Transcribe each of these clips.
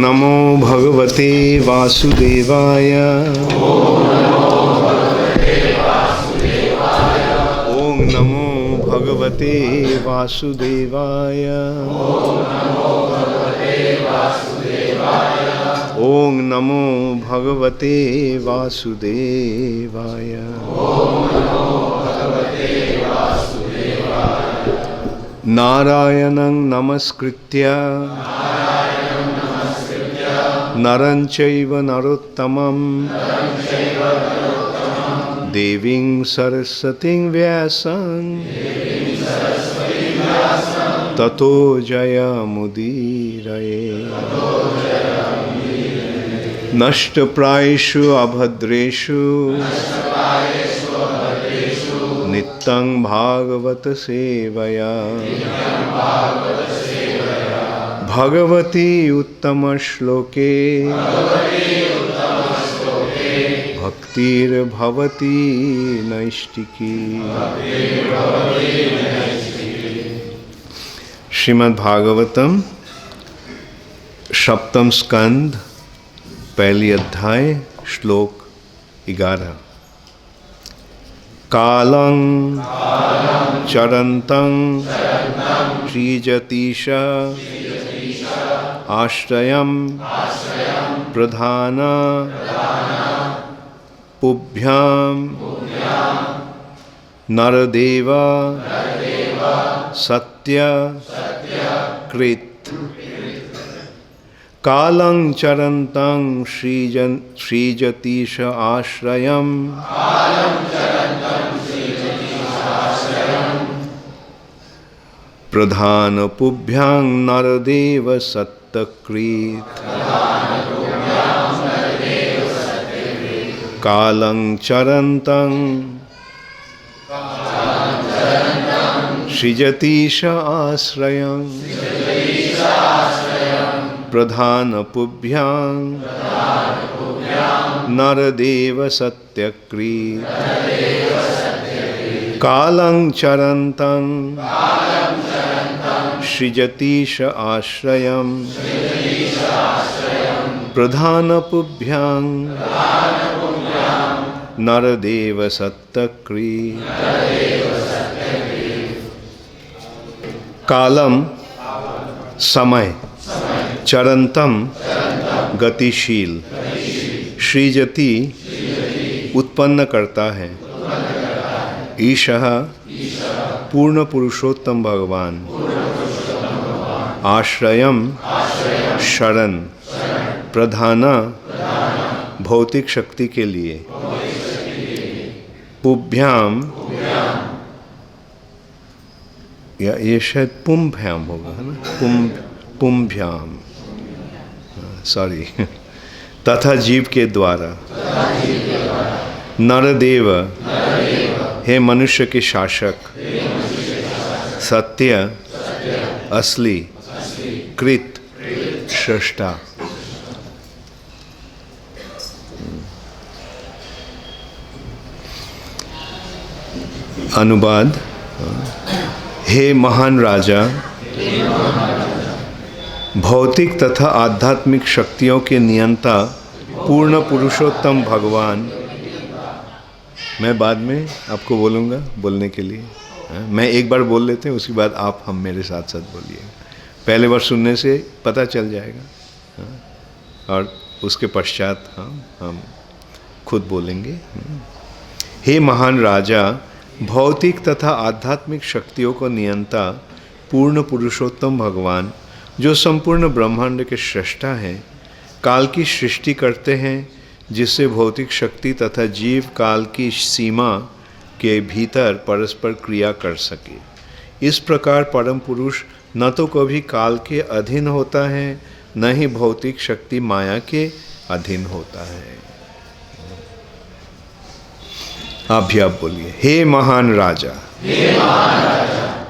नमो भगवते वासुदेवाय। ओम नमो भगवते वासुदेवाय। ओम नमो भगवते वासुदेवाय। नारायणं नमस्कृत्य नरं चैव नरोत्तमं देवीं सरस्वतीं व्यासं ततो जयमुदीरये। नष्टप्रायेषु अभद्रेषु नित्यं भागवत सेवया भगवती उत्तम श्लोके भक्तिर्भवती नैष्टिकी। श्रीमद् भागवतम सप्तम स्कंद पहली अध्याय श्लोक 11। कालं चरन्तं श्रीजतीश आश्रयं प्रधान पुभ्यां नरदेव सत्य कृत। कालं चरन्तं श्रीजतीश आश्रयं प्रधान पुभ्यां नरदेव सत्तकृत। कालं चरन्तं सृजतीश आश्रयं प्रधान पुभ्यां नरदेव सत्तकृत। कालं चरन्तं सृजतीश आश्रयं प्रधान पुभ्यां नरदेव सत्तकृत। कालम समय, चरंतम गतिशील, सृजति उत्पन्न करता है, ईशः पूर्ण पुरुषोत्तम भगवान, आश्रयम शरण, प्रधाना भौतिक शक्ति के लिए, पुभ्याम या ये शायद पुंभ्याम होगा, है ना, पुंभ्याम, सॉरी, तथा जीव के द्वारा, नरदेव हे मनुष्य के शासक, सत्य असली, कृत सृष्टा। अनुवाद। हे महान राजा, भौतिक तथा आध्यात्मिक शक्तियों के नियंता पूर्ण पुरुषोत्तम भगवान। मैं बाद में आपको बोलूँगा बोलने के लिए, मैं एक बार बोल लेते हैं, उसके बाद आप हम मेरे साथ साथ बोलिएगा। पहले बार सुनने से पता चल जाएगा और उसके पश्चात हम खुद बोलेंगे। हे महान राजा, भौतिक तथा आध्यात्मिक शक्तियों को नियंता पूर्ण पुरुषोत्तम भगवान, जो संपूर्ण ब्रह्मांड के सृष्टा हैं, काल की सृष्टि करते हैं, जिससे भौतिक शक्ति तथा जीव काल की सीमा के भीतर परस्पर क्रिया कर सके। इस प्रकार परम पुरुष न तो कभी काल के अधीन होता है, न ही भौतिक शक्ति माया के अधीन होता है। आप भी आप बोलिए, हे महान राजा,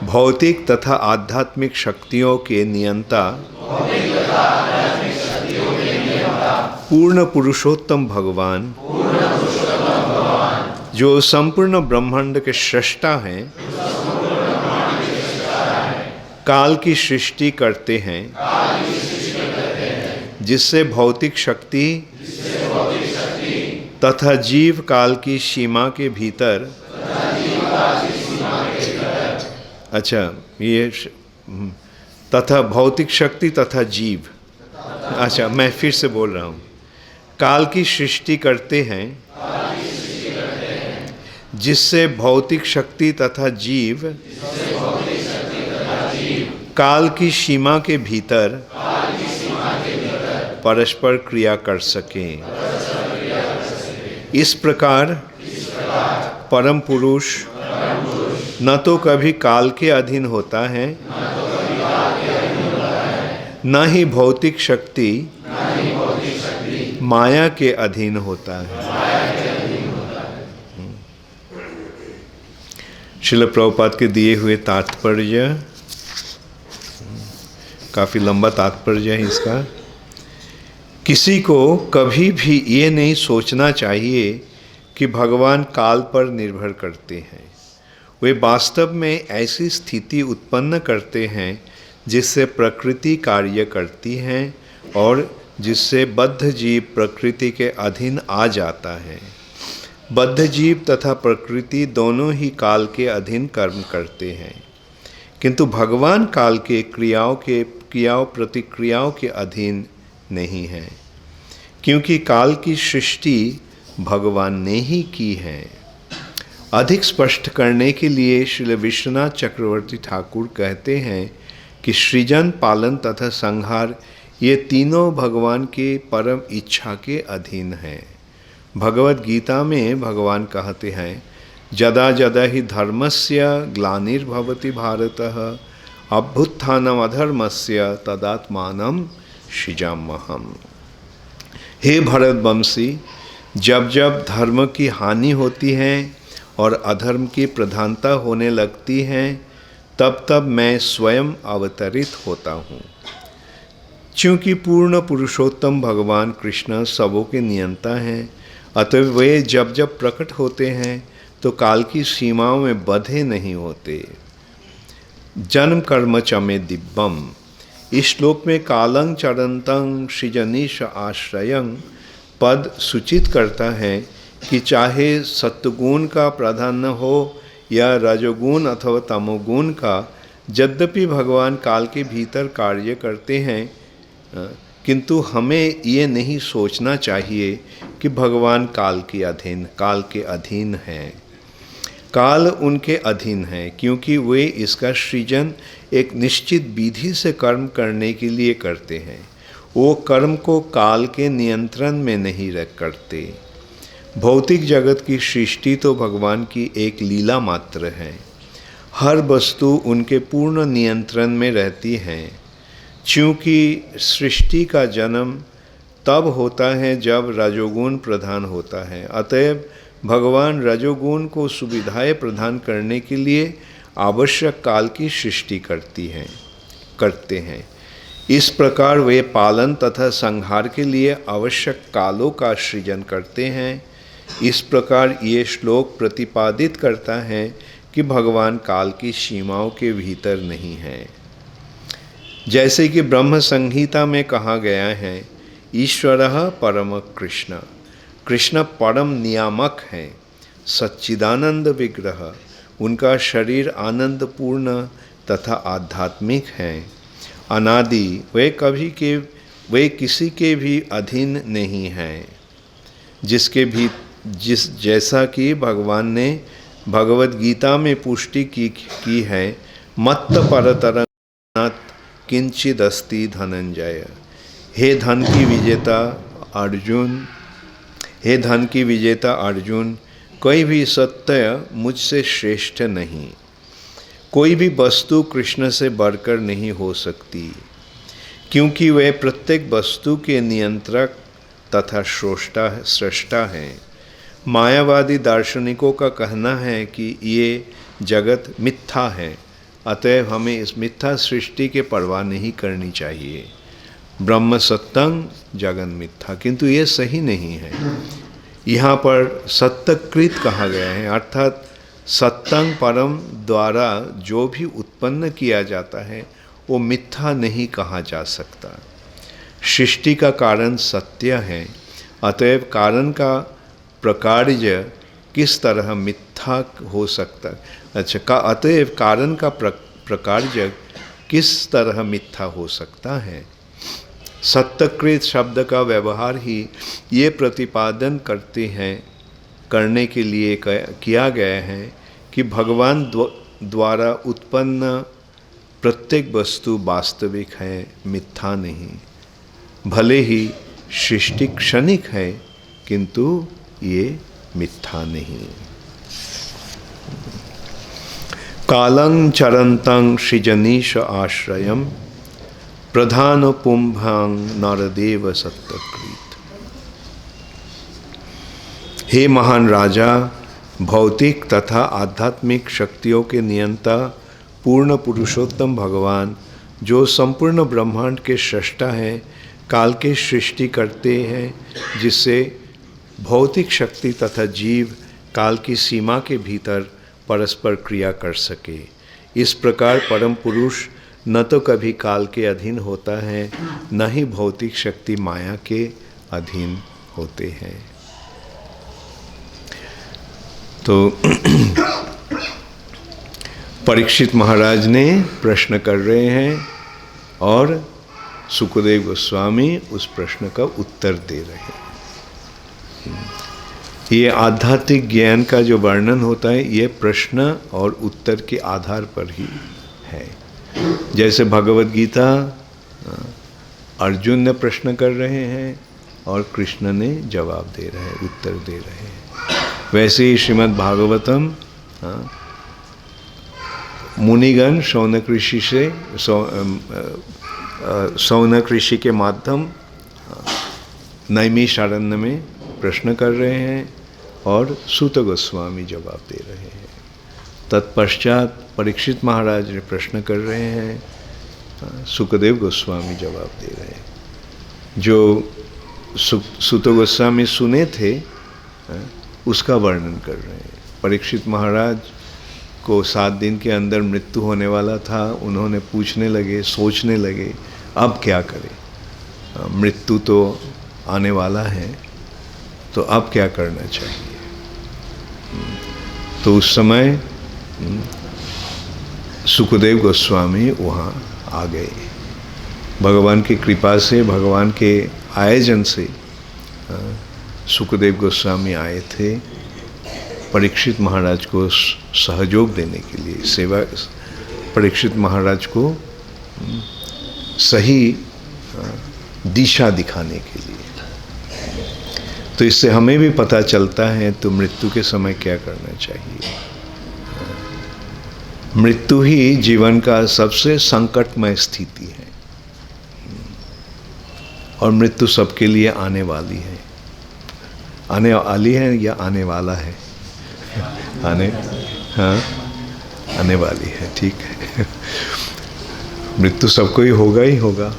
भौतिक तथा आध्यात्मिक शक्तियों के नियंता पूर्ण पुरुषोत्तम भगवान, जो संपूर्ण ब्रह्मांड के सृष्टा हैं, काल की सृष्टि करते हैं, जिससे भौतिक शक्ति तथा जीव काल की सीमा के भीतर, अच्छा ये तथा भौतिक शक्ति तथा जीव, अच्छा मैं फिर से बोल रहा हूँ, काल की सृष्टि करते हैं जिससे भौतिक शक्ति तथा जीव काल की सीमा के भीतर परस्पर क्रिया कर सकें। इस प्रकार परम पुरुष न तो कभी काल के अधीन होता है, न ही भौतिक शक्ति माया के अधीन होता है। श्रील प्रभुपाद के दिए हुए तात्पर्य, काफ़ी लंबा तात्पर्य है इसका। किसी को कभी भी ये नहीं सोचना चाहिए कि भगवान काल पर निर्भर करते हैं। वे वास्तव में ऐसी स्थिति उत्पन्न करते हैं जिससे प्रकृति कार्य करती है और जिससे बद्ध जीव प्रकृति के अधीन आ जाता है। बद्ध जीव तथा प्रकृति दोनों ही काल के अधीन कर्म करते हैं, किंतु भगवान काल के क्रियाओं प्रतिक्रियाओं के अधीन नहीं है, क्योंकि काल की सृष्टि भगवान ने ही की है। अधिक स्पष्ट करने के लिए श्री विश्वनाथ चक्रवर्ती ठाकुर कहते हैं कि सृजन, पालन तथा संहार ये तीनों भगवान के परम इच्छा के अधीन हैं। भगवद गीता में भगवान कहते हैं, जदा जदा ही धर्मस्य ग्लानिर्भवति भारतः अभ्युत्थानम् अधर्मस्य तदात्मानं सृजाम्यहम्। हे भरतवंशी, जब जब धर्म की हानि होती है और अधर्म की प्रधानता होने लगती है, तब तब मैं स्वयं अवतरित होता हूँ। चूँकि पूर्ण पुरुषोत्तम भगवान कृष्ण सबों के नियंता हैं, अतः वे जब जब प्रकट होते हैं तो काल की सीमाओं में बंधे नहीं होते। जन्म कर्म च मे दिव्यम, इस श्लोक में कालं चरंतं सृजनीश आश्रयं पद सूचित करता है कि चाहे सत्वगुण का प्राधान्य हो या रजोगुण अथवा तमोगुण का, यद्यपि भगवान काल के भीतर कार्य करते हैं, किंतु हमें ये नहीं सोचना चाहिए कि भगवान काल के अधीन हैं। काल उनके अधीन है क्योंकि वे इसका सृजन एक निश्चित विधि से कर्म करने के लिए करते हैं। वो कर्म को काल के नियंत्रण में नहीं रख करते। भौतिक जगत की सृष्टि तो भगवान की एक लीला मात्र है। हर वस्तु उनके पूर्ण नियंत्रण में रहती है। चूँकि सृष्टि का जन्म तब होता है जब रजोगुण प्रधान होता है, अतएव भगवान रजोगुण को सुविधाएं प्रदान करने के लिए आवश्यक काल की सृष्टि करते हैं। इस प्रकार वे पालन तथा संहार के लिए आवश्यक कालों का सृजन करते हैं। इस प्रकार ये श्लोक प्रतिपादित करता है कि भगवान काल की सीमाओं के भीतर नहीं हैं। जैसे कि ब्रह्म संहिता में कहा गया है, ईश्वरः परम कृष्ण, कृष्ण परम नियामक हैं, सच्चिदानंद विग्रह, उनका शरीर आनंद पूर्ण तथा आध्यात्मिक हैं। अनादि, वे किसी के भी अधीन नहीं हैं। जैसा कि भगवान ने भगवद गीता में पुष्टि की है, मत्त परतरं किंचिदस्ति धनंजय। हे धन की विजेता अर्जुन, कोई भी सत्य मुझसे श्रेष्ठ नहीं। कोई भी वस्तु कृष्ण से बढ़कर नहीं हो सकती, क्योंकि वे प्रत्येक वस्तु के नियंत्रक तथा स्रष्टा हैं। मायावादी दार्शनिकों का कहना है कि ये जगत मिथ्या है, अतएव हमें इस मिथ्या सृष्टि के परवाह नहीं करनी चाहिए। ब्रह्म सत्यं जगन मिथ्या, किंतु ये सही नहीं है। यहाँ पर सत्यकृत कहा गया है, अर्थात सत्यं परम द्वारा जो भी उत्पन्न किया जाता है वो मिथ्या नहीं कहा जा सकता। सृष्टि का कारण सत्य है, अतएव कारण का प्रकार्य किस तरह मिथ्या हो सकता है? अच्छा, अतएव कारण का प्रकार्य किस तरह मिथ्या हो सकता है? सत्यकृत शब्द का व्यवहार ही ये प्रतिपादन करने के लिए किया गया है कि भगवान द्वारा उत्पन्न प्रत्येक वस्तु वास्तविक है, मिथ्या नहीं। भले ही सृष्टि क्षणिक है, किंतु ये मिथ्या नहीं। कालं चरन्तं सृजनीश आश्रयम् प्रधान पुंभां नरदेव सत्यकृत। हे महान राजा, भौतिक तथा आध्यात्मिक शक्तियों के नियंता पूर्ण पुरुषोत्तम भगवान, जो संपूर्ण ब्रह्मांड के सृष्टा हैं, काल के सृष्टि करते हैं, जिससे भौतिक शक्ति तथा जीव काल की सीमा के भीतर परस्पर क्रिया कर सके। इस प्रकार परम पुरुष न तो कभी काल के अधीन होता है, न ही भौतिक शक्ति माया के अधीन होते हैं। तो परीक्षित महाराज ने प्रश्न कर रहे हैं और सुखदेव गोस्वामी उस प्रश्न का उत्तर दे रहे हैं। ये आध्यात्मिक ज्ञान का जो वर्णन होता है, ये प्रश्न और उत्तर के आधार पर ही है। जैसे भगवद गीता अर्जुन ने प्रश्न कर रहे हैं और कृष्ण ने जवाब दे रहे हैं, उत्तर दे रहे हैं। वैसे ही श्रीमद् भागवतम मुनिगण शौनक ऋषि से शौनक ऋषि के माध्यम नैमिषारण्य में प्रश्न कर रहे हैं और सूत गोस्वामी जवाब दे रहे हैं। तत्पश्चात परीक्षित महाराज ने प्रश्न कर रहे हैं, सुखदेव गोस्वामी जवाब दे रहे हैं। जो सूत गोस्वामी सुने थे उसका वर्णन कर रहे हैं। परीक्षित महाराज को 7 दिन के अंदर मृत्यु होने वाला था। उन्होंने पूछने लगे, सोचने लगे, अब क्या करें, मृत्यु तो आने वाला है, तो अब क्या करना चाहिए। तो उस समय सुखदेव गोस्वामी वहाँ आ गए। भगवान की कृपा से, भगवान के आयोजन से सुखदेव गोस्वामी आए थे परीक्षित महाराज को सहयोग देने के लिए, सेवा, परीक्षित महाराज को सही दिशा दिखाने के लिए। तो इससे हमें भी पता चलता है तो मृत्यु के समय क्या करना चाहिए। मृत्यु ही जीवन का सबसे संकटमय स्थिति है और मृत्यु सबके लिए आने वाली है। आने वाली है या आने वाला है? आने वाली है, ठीक है। मृत्यु सबको ही होगा,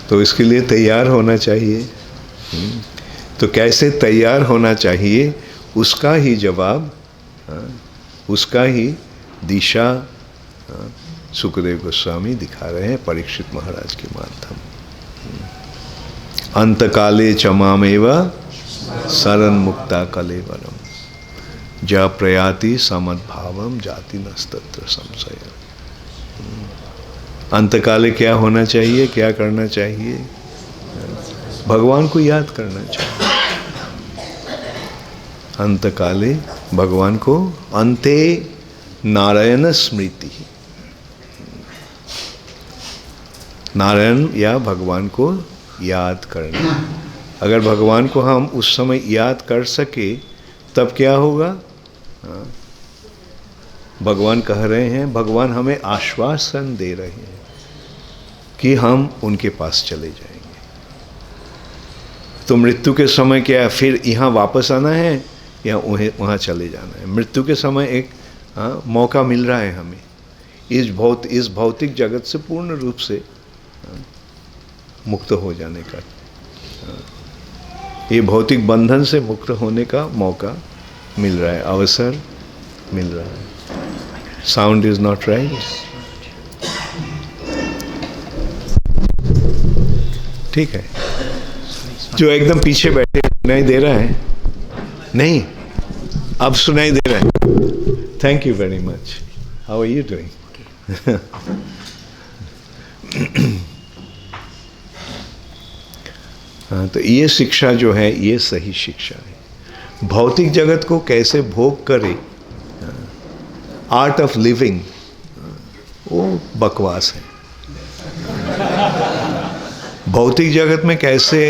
तो इसके लिए तैयार होना चाहिए। तो कैसे तैयार होना चाहिए, उसका ही जवाब, उसका ही दिशा सुखदेव गोस्वामी दिखा रहे हैं परीक्षित महाराज के माध्यम। अंतकाले चमामेव शरण मुक्ता कलेवरम जा प्रयाति समद्भावम जाति नस्तत्र संशय। अंतकाले क्या होना चाहिए, क्या करना चाहिए? भगवान को याद करना चाहिए। अंतकाले भगवान को, अंते नारायण स्मृति, नारायण या भगवान को याद करना। अगर भगवान को हम उस समय याद कर सके तब क्या होगा? भगवान कह रहे हैं, भगवान हमें आश्वासन दे रहे हैं कि हम उनके पास चले जाएंगे। तो मृत्यु के समय क्या फिर यहाँ वापस आना है या वहाँ चले जाना है? मृत्यु के समय एक मौका मिल रहा है हमें इस भौतिक जगत से पूर्ण रूप से मुक्त हो जाने का, ये भौतिक बंधन से मुक्त होने का मौका मिल रहा है, अवसर मिल रहा है। Sound is not right. ठीक है। जो एकदम पीछे बैठे सुनाई दे रहा है? नहीं, अब सुनाई दे रहा है। Thank you very much. How are you doing? हाँ, तो ये शिक्षा जो है ये सही शिक्षा है। भौतिक जगत को कैसे भोग करे, आर्ट ऑफ लिविंग, वो बकवास है। भौतिक जगत में कैसे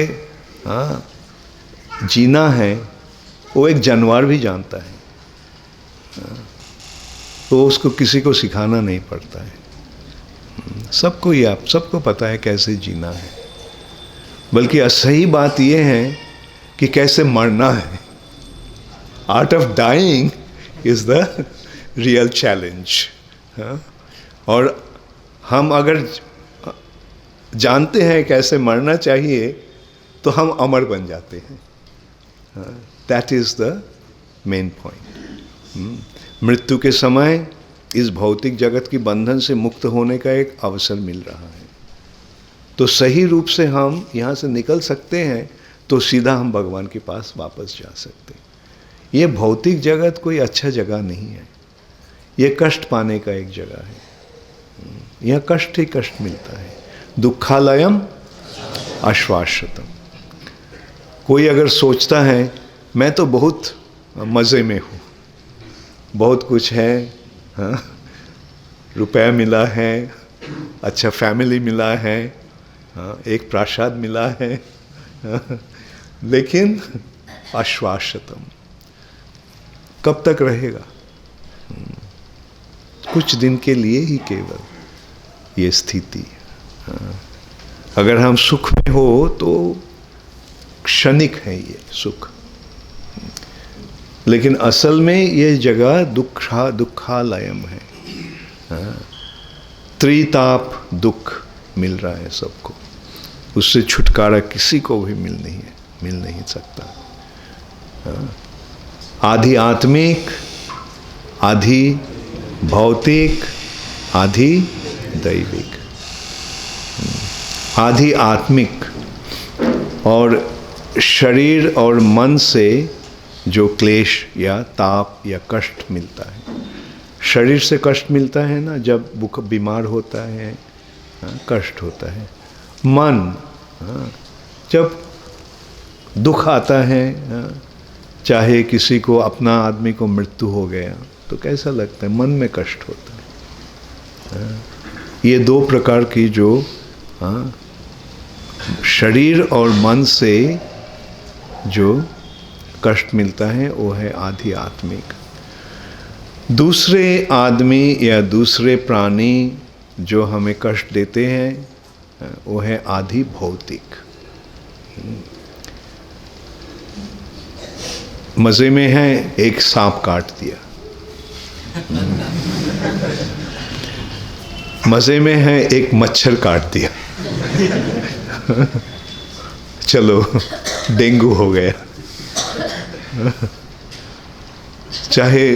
जीना है वो एक जानवर भी जानता है, तो उसको किसी को सिखाना नहीं पड़ता है। सबको ही, आप सबको पता है कैसे जीना है। बल्कि सही बात यह है कि कैसे मरना है। Art of dying is the real challenge. और हम अगर जानते हैं कैसे मरना चाहिए तो हम अमर बन जाते हैं। That is the main point. मृत्यु के समय इस भौतिक जगत की बंधन से मुक्त होने का एक अवसर मिल रहा है। तो सही रूप से हम यहाँ से निकल सकते हैं तो सीधा हम भगवान के पास वापस जा सकते हैं। ये भौतिक जगत कोई अच्छा जगह नहीं है, ये कष्ट पाने का एक जगह है। यह कष्ट ही कष्ट मिलता है। दुखालयम आश्वासतम। कोई अगर सोचता है मैं तो बहुत मज़े में हूँ, बहुत कुछ है, हाँ, रुपया मिला है, अच्छा फैमिली मिला है, हाँ, एक प्रासाद मिला है, हाँ, लेकिन आश्वासतम कब तक रहेगा? कुछ दिन के लिए ही केवल ये स्थिति। अगर हम सुख में हो तो क्षणिक है ये सुख, लेकिन असल में ये जगह दुखालयम है। त्रिताप दुख मिल रहा है सबको, उससे छुटकारा किसी को भी मिल नहीं सकता। आधि आत्मिक, आधि भौतिक, आधि दैविक। आधि आत्मिक और शरीर और मन से जो क्लेश या ताप या कष्ट मिलता है। शरीर से कष्ट मिलता है ना, जब बीमार होता है कष्ट होता है। मन, जब दुख आता है, चाहे किसी को, अपना आदमी को मृत्यु हो गया तो कैसा लगता है, मन में कष्ट होता है। ये दो प्रकार की जो शरीर और मन से जो कष्ट मिलता है वो है आधि आत्मिक। दूसरे आदमी या दूसरे प्राणी जो हमें कष्ट देते हैं वो है आधि भौतिक। मज़े में है, एक सांप काट दिया, मज़े में है एक मच्छर काट दिया, चलो डेंगू हो गया। चाहे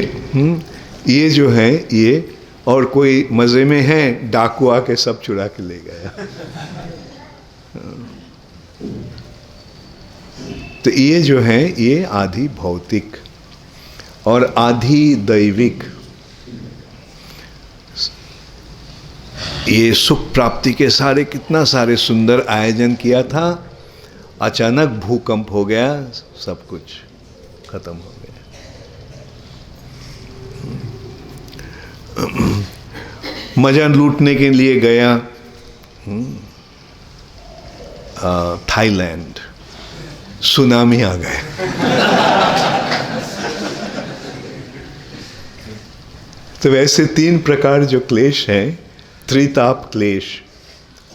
ये जो है ये, और कोई मज़े में है डाकू आके सब चुरा के ले गया। तो ये जो है ये आधि भौतिक और आधि दैविक। ये सुख प्राप्ति के सारे कितना सारे सुंदर आयोजन किया था, अचानक भूकंप हो गया, सब कुछ खत्म हो गया। मजा लूटने के लिए गया थाईलैंड, सुनामी आ गए। तो वैसे तीन प्रकार जो क्लेश हैं, त्रिताप क्लेश,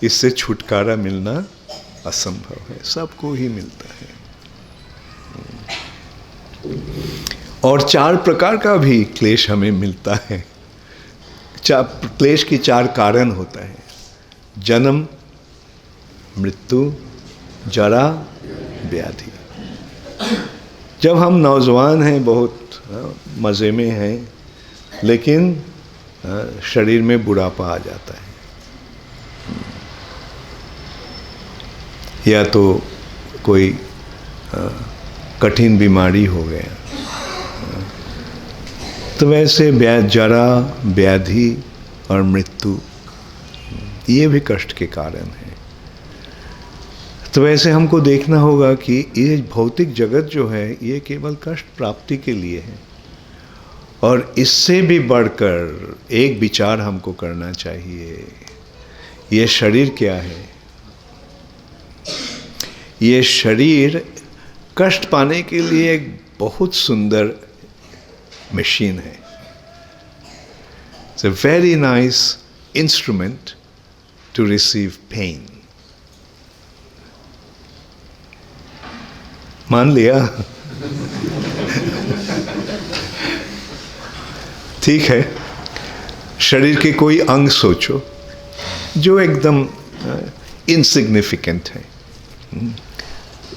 इससे छुटकारा मिलना असंभव है, सबको ही मिलता है। और चार प्रकार का भी क्लेश हमें मिलता है। क्लेश की चार कारण होता है: जन्म, मृत्यु, जरा, व्याधि। जब हम नौजवान हैं, बहुत मज़े में हैं, लेकिन शरीर में बुढ़ापा आ जाता है, या तो कोई कठिन बीमारी हो गया, तो वैसे जरा, व्याधि और मृत्यु ये भी कष्ट के कारण है। तो वैसे हमको देखना होगा कि ये भौतिक जगत जो है ये केवल कष्ट प्राप्ति के लिए है, और इससे भी बढ़कर एक विचार हमको करना चाहिए। ये शरीर क्या है? ये शरीर कष्ट पाने के लिए एक बहुत सुंदर मशीन है। It's a very nice instrument to receive pain. मान लिया? ठीक है, शरीर के कोई अंग सोचो जो एकदम इनसिग्निफिकेंट है।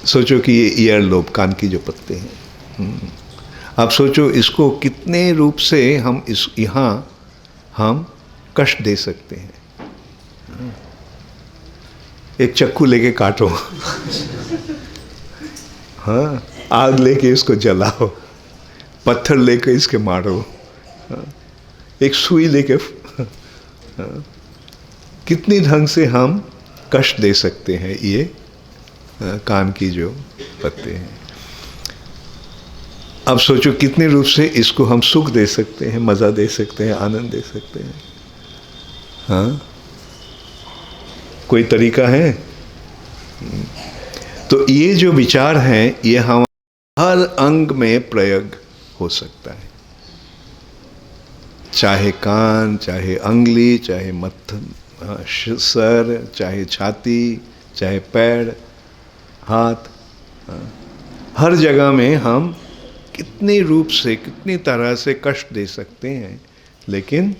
सोचो कि ये ईयर लोब, कान की जो पत्ते हैं, आप सोचो इसको कितने रूप से हम यहाँ हम कष्ट दे सकते हैं। एक चाकू लेके काटो, हाँ, आग लेके इसको जलाओ, पत्थर लेके इसके मारो, एक सुई लेके, कितनी ढंग से हम कष्ट दे सकते हैं ये कान की जो पत्ते हैं। अब सोचो कितने रूप से इसको हम सुख दे सकते हैं, मज़ा दे सकते हैं, आनंद दे सकते हैं। हाँ, कोई तरीका है? तो ये जो विचार हैं ये हम हर अंग में प्रयोग हो सकता है, चाहे कान, चाहे अंगुली, चाहे मत्थन, सर, चाहे छाती, चाहे पैर, हाथ, हर जगह में हम कितने रूप से, कितनी तरह से कष्ट दे सकते हैं, लेकिन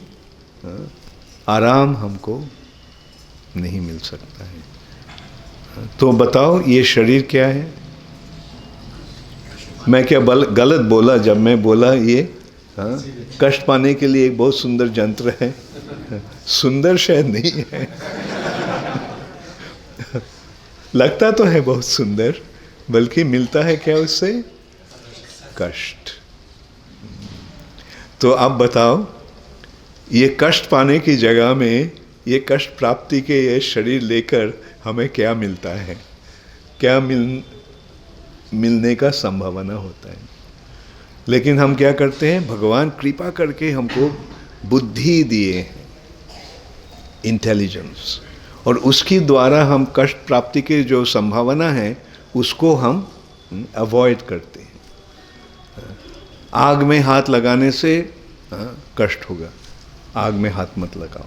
आराम हमको नहीं मिल सकता है। तो बताओ ये शरीर क्या है? मैं क्या गलत बोला जब मैं बोला ये कष्ट पाने के लिए एक बहुत सुंदर यंत्र है? सुंदर शायद नहीं है, लगता तो है बहुत सुंदर, बल्कि मिलता है क्या उससे? कष्ट। तो अब बताओ ये कष्ट पाने की जगह में ये कष्ट प्राप्ति के ये शरीर लेकर हमें क्या मिलता है? क्या मिलने का संभावना होता है? लेकिन हम क्या करते हैं? भगवान कृपा करके हमको बुद्धि दिए हैं, इंटेलिजेंस, और उसके द्वारा हम कष्ट प्राप्ति के जो संभावना है उसको हम अवॉइड करते हैं। आग में हाथ लगाने से कष्ट होगा, आग में हाथ मत लगाओ,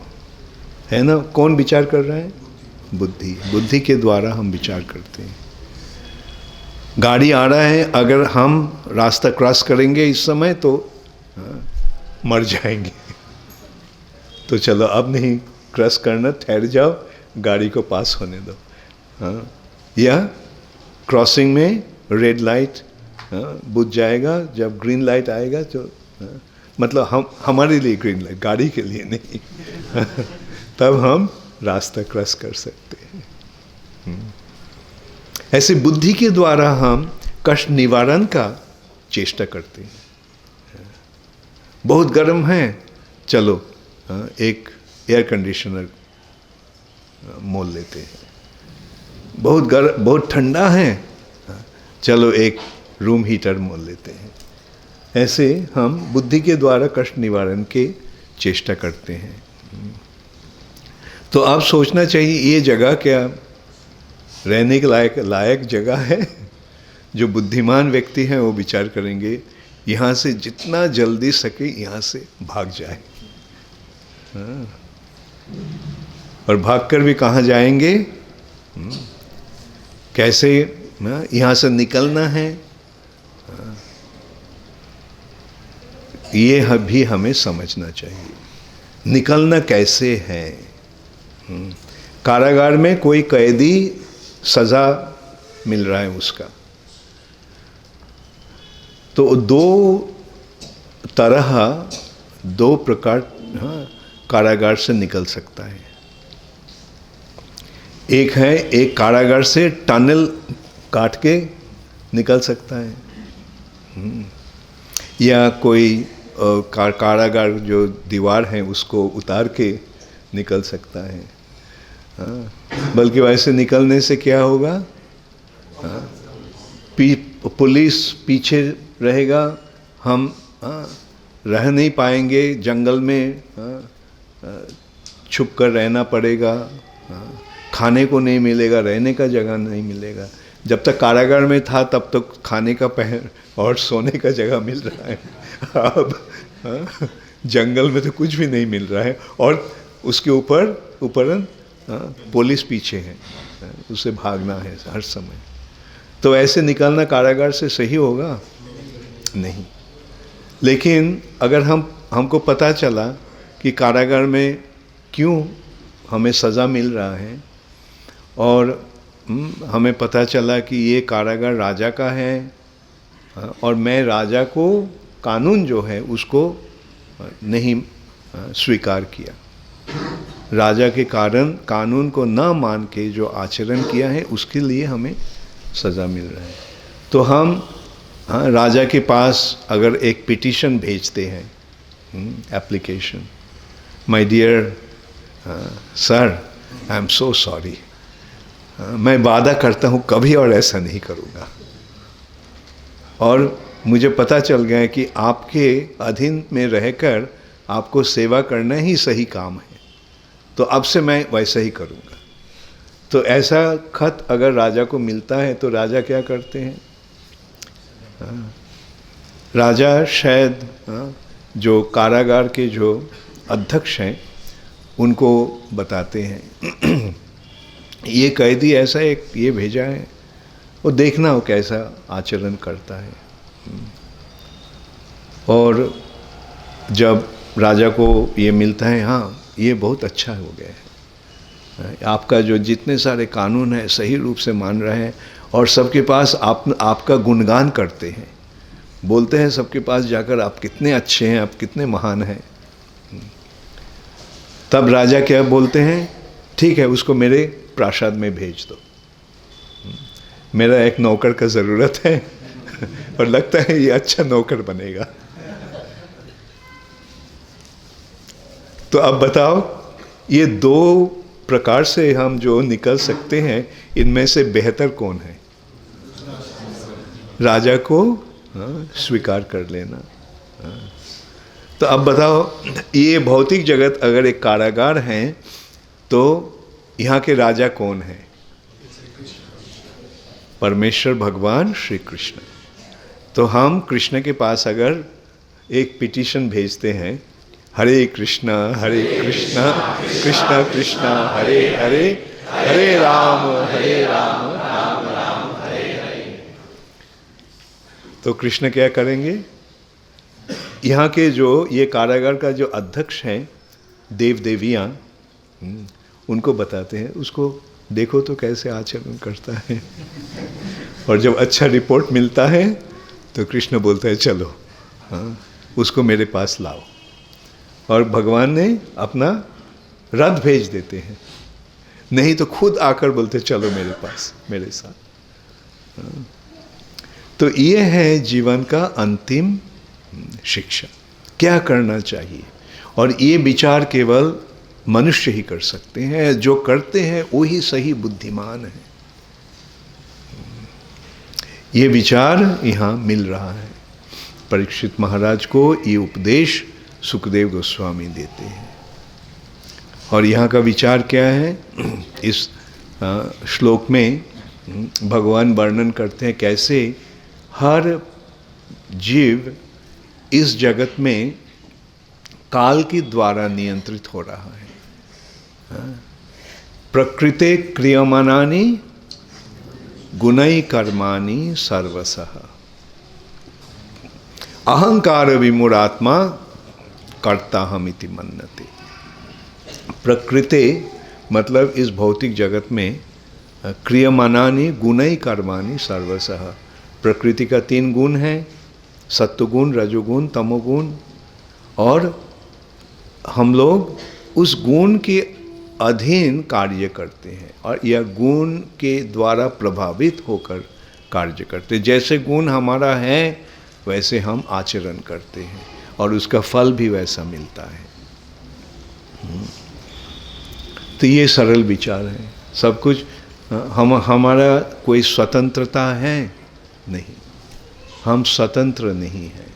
है ना? कौन विचार कर रहा है? बुद्धि। बुद्धि के द्वारा हम विचार करते हैं। गाड़ी आ रहा है, अगर हम रास्ता क्रॉस करेंगे इस समय तो मर जाएंगे, तो चलो अब नहीं क्रॉस करना, ठहर जाओ, गाड़ी को पास होने दो। हाँ, या क्रॉसिंग में रेड लाइट बुझ जाएगा, जब ग्रीन लाइट आएगा तो मतलब हमारे लिए ग्रीन लाइट, गाड़ी के लिए नहीं तब हम रास्ता क्रॉस कर सकते हैं। ऐसे बुद्धि के द्वारा हम कष्ट निवारण का चेष्टा करते हैं। बहुत गर्म है, चलो एक एयर कंडीशनर मोल लेते हैं। बहुत ठंडा है, चलो एक रूम हीटर मोल लेते हैं। ऐसे हम बुद्धि के द्वारा कष्ट निवारण के चेष्टा करते हैं। तो आप सोचना चाहिए ये जगह क्या रहने के लायक जगह है? जो बुद्धिमान व्यक्ति हैं वो विचार करेंगे यहाँ से जितना जल्दी सके यहाँ से भाग जाए। और भागकर भी कहाँ जाएंगे? कैसे यहाँ से निकलना है, ये भी हमें समझना चाहिए। निकलना कैसे है? कारागार में कोई कैदी सजा मिल रहा है उसका, तो दो प्रकार कारागार से निकल सकता है। एक है एक कारागार से टनल काट के निकल सकता है, या कोई कारागार जो दीवार है उसको उतार के निकल सकता है। बल्कि वैसे निकलने से क्या होगा, पुलिस पीछे रहेगा, हम रह नहीं पाएंगे, जंगल में छुप कर रहना पड़ेगा, खाने को नहीं मिलेगा, रहने का जगह नहीं मिलेगा। जब तक कारागार में था तब तक खाने का पहन और सोने का जगह मिल रहा है, अब जंगल में तो कुछ भी नहीं मिल रहा है, और उसके ऊपर पुलिस पीछे है, उसे भागना है हर समय। तो ऐसे निकलना कारागार से सही होगा? नहीं। लेकिन अगर हमको पता चला कि कारागार में क्यों हमें सज़ा मिल रहा है, और हमें पता चला कि ये कारागार राजा का है, और मैं राजा को कानून जो है उसको नहीं स्वीकार किया, राजा के कारण कानून को न मान के जो आचरण किया है उसके लिए हमें सज़ा मिल रहा है, तो हम राजा के पास अगर एक पिटीशन भेजते हैं, application, my dear sir, I am so sorry, मैं वादा करता हूँ कभी और ऐसा नहीं करूँगा, और मुझे पता चल गया है कि आपके अधीन में रहकर आपको सेवा करना ही सही काम है, तो अब से मैं वैसा ही करूँगा। तो ऐसा खत अगर राजा को मिलता है तो राजा क्या करते हैं? राजा शायद जो कारागार के जो अध्यक्ष हैं उनको बताते हैं ये कैदी ऐसा एक ये भेजा है, वो देखना हो कैसा आचरण करता है। और जब राजा को ये मिलता है, हाँ ये बहुत अच्छा हो गया है, आपका जो जितने सारे कानून हैं सही रूप से मान रहे हैं, और सबके पास आपका गुणगान करते हैं, बोलते हैं सबके पास जाकर आप कितने अच्छे हैं, आप कितने महान हैं। तब राजा क्या बोलते हैं, ठीक है उसको मेरे प्रासाद में भेज दो, मेरा एक नौकर का ज़रूरत है और लगता है ये अच्छा नौकर बनेगा। तो अब बताओ, ये दो प्रकार से हम जो निकल सकते हैं, इनमें से बेहतर कौन है? राजा को स्वीकार कर लेना। तो अब बताओ, ये भौतिक जगत अगर एक कारागार है तो यहाँ के राजा कौन है? परमेश्वर भगवान श्री कृष्ण। तो हम कृष्ण के पास अगर एक पिटीशन भेजते हैं, हरे कृष्णा कृष्णा कृष्णा हरे हरे, हरे राम राम राम हरे हरे, तो कृष्ण क्या करेंगे? यहाँ के जो ये कारागार का जो अध्यक्ष हैं, देव देवियाँ, उनको बताते हैं, उसको देखो तो कैसे आचरण करता है। और जब अच्छा रिपोर्ट मिलता है तो कृष्ण बोलता है चलो, हाँ उसको मेरे पास लाओ, और भगवान ने अपना रथ भेज देते हैं, नहीं तो खुद आकर बोलते चलो मेरे पास, मेरे साथ। तो ये है जीवन का अंतिम शिक्षा, क्या करना चाहिए। और ये विचार केवल मनुष्य ही कर सकते हैं, जो करते हैं वही सही बुद्धिमान है। ये विचार यहाँ मिल रहा है। परीक्षित महाराज को ये उपदेश सुखदेव गोस्वामी देते हैं। और यहाँ का विचार क्या है? इस श्लोक में भगवान वर्णन करते हैं कैसे हर जीव इस जगत में काल के द्वारा नियंत्रित हो रहा है। प्रकृते क्रियमानानि गुणै कर्माणि सर्वशः, अहंकार विमूढ़ात्मा कर्ताहमिति मन्यते। प्रकृते मतलब इस भौतिक जगत में क्रियमानानि गुणै कर्माणि सर्वशः, प्रकृति का 3 गुण हैं, सत्वगुण, रजोगुण, तमोगुण, और हम लोग उस गुण के अधीन कार्य करते हैं और यह गुण के द्वारा प्रभावित होकर कार्य करते हैं। जैसे गुण हमारा है वैसे हम आचरण करते हैं और उसका फल भी वैसा मिलता है। तो ये सरल विचार है। सब कुछ हमारा कोई स्वतंत्रता है नहीं, हम स्वतंत्र नहीं हैं,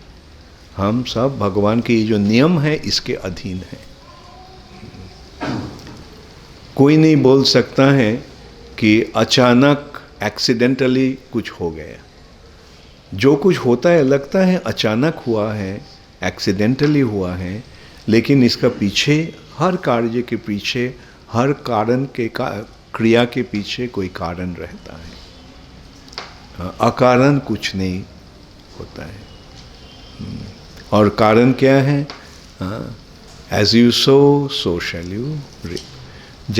हम सब भगवान के जो नियम है इसके अधीन हैं। कोई नहीं बोल सकता है कि अचानक एक्सीडेंटली कुछ हो गया। जो कुछ होता है लगता है अचानक हुआ है, एक्सीडेंटली हुआ है, लेकिन इसका पीछे, हर कार्य के पीछे, हर कारण के क्रिया के पीछे कोई कारण रहता है। अकारण कुछ नहीं होता है। और कारण क्या है? As you sow so shall you reap.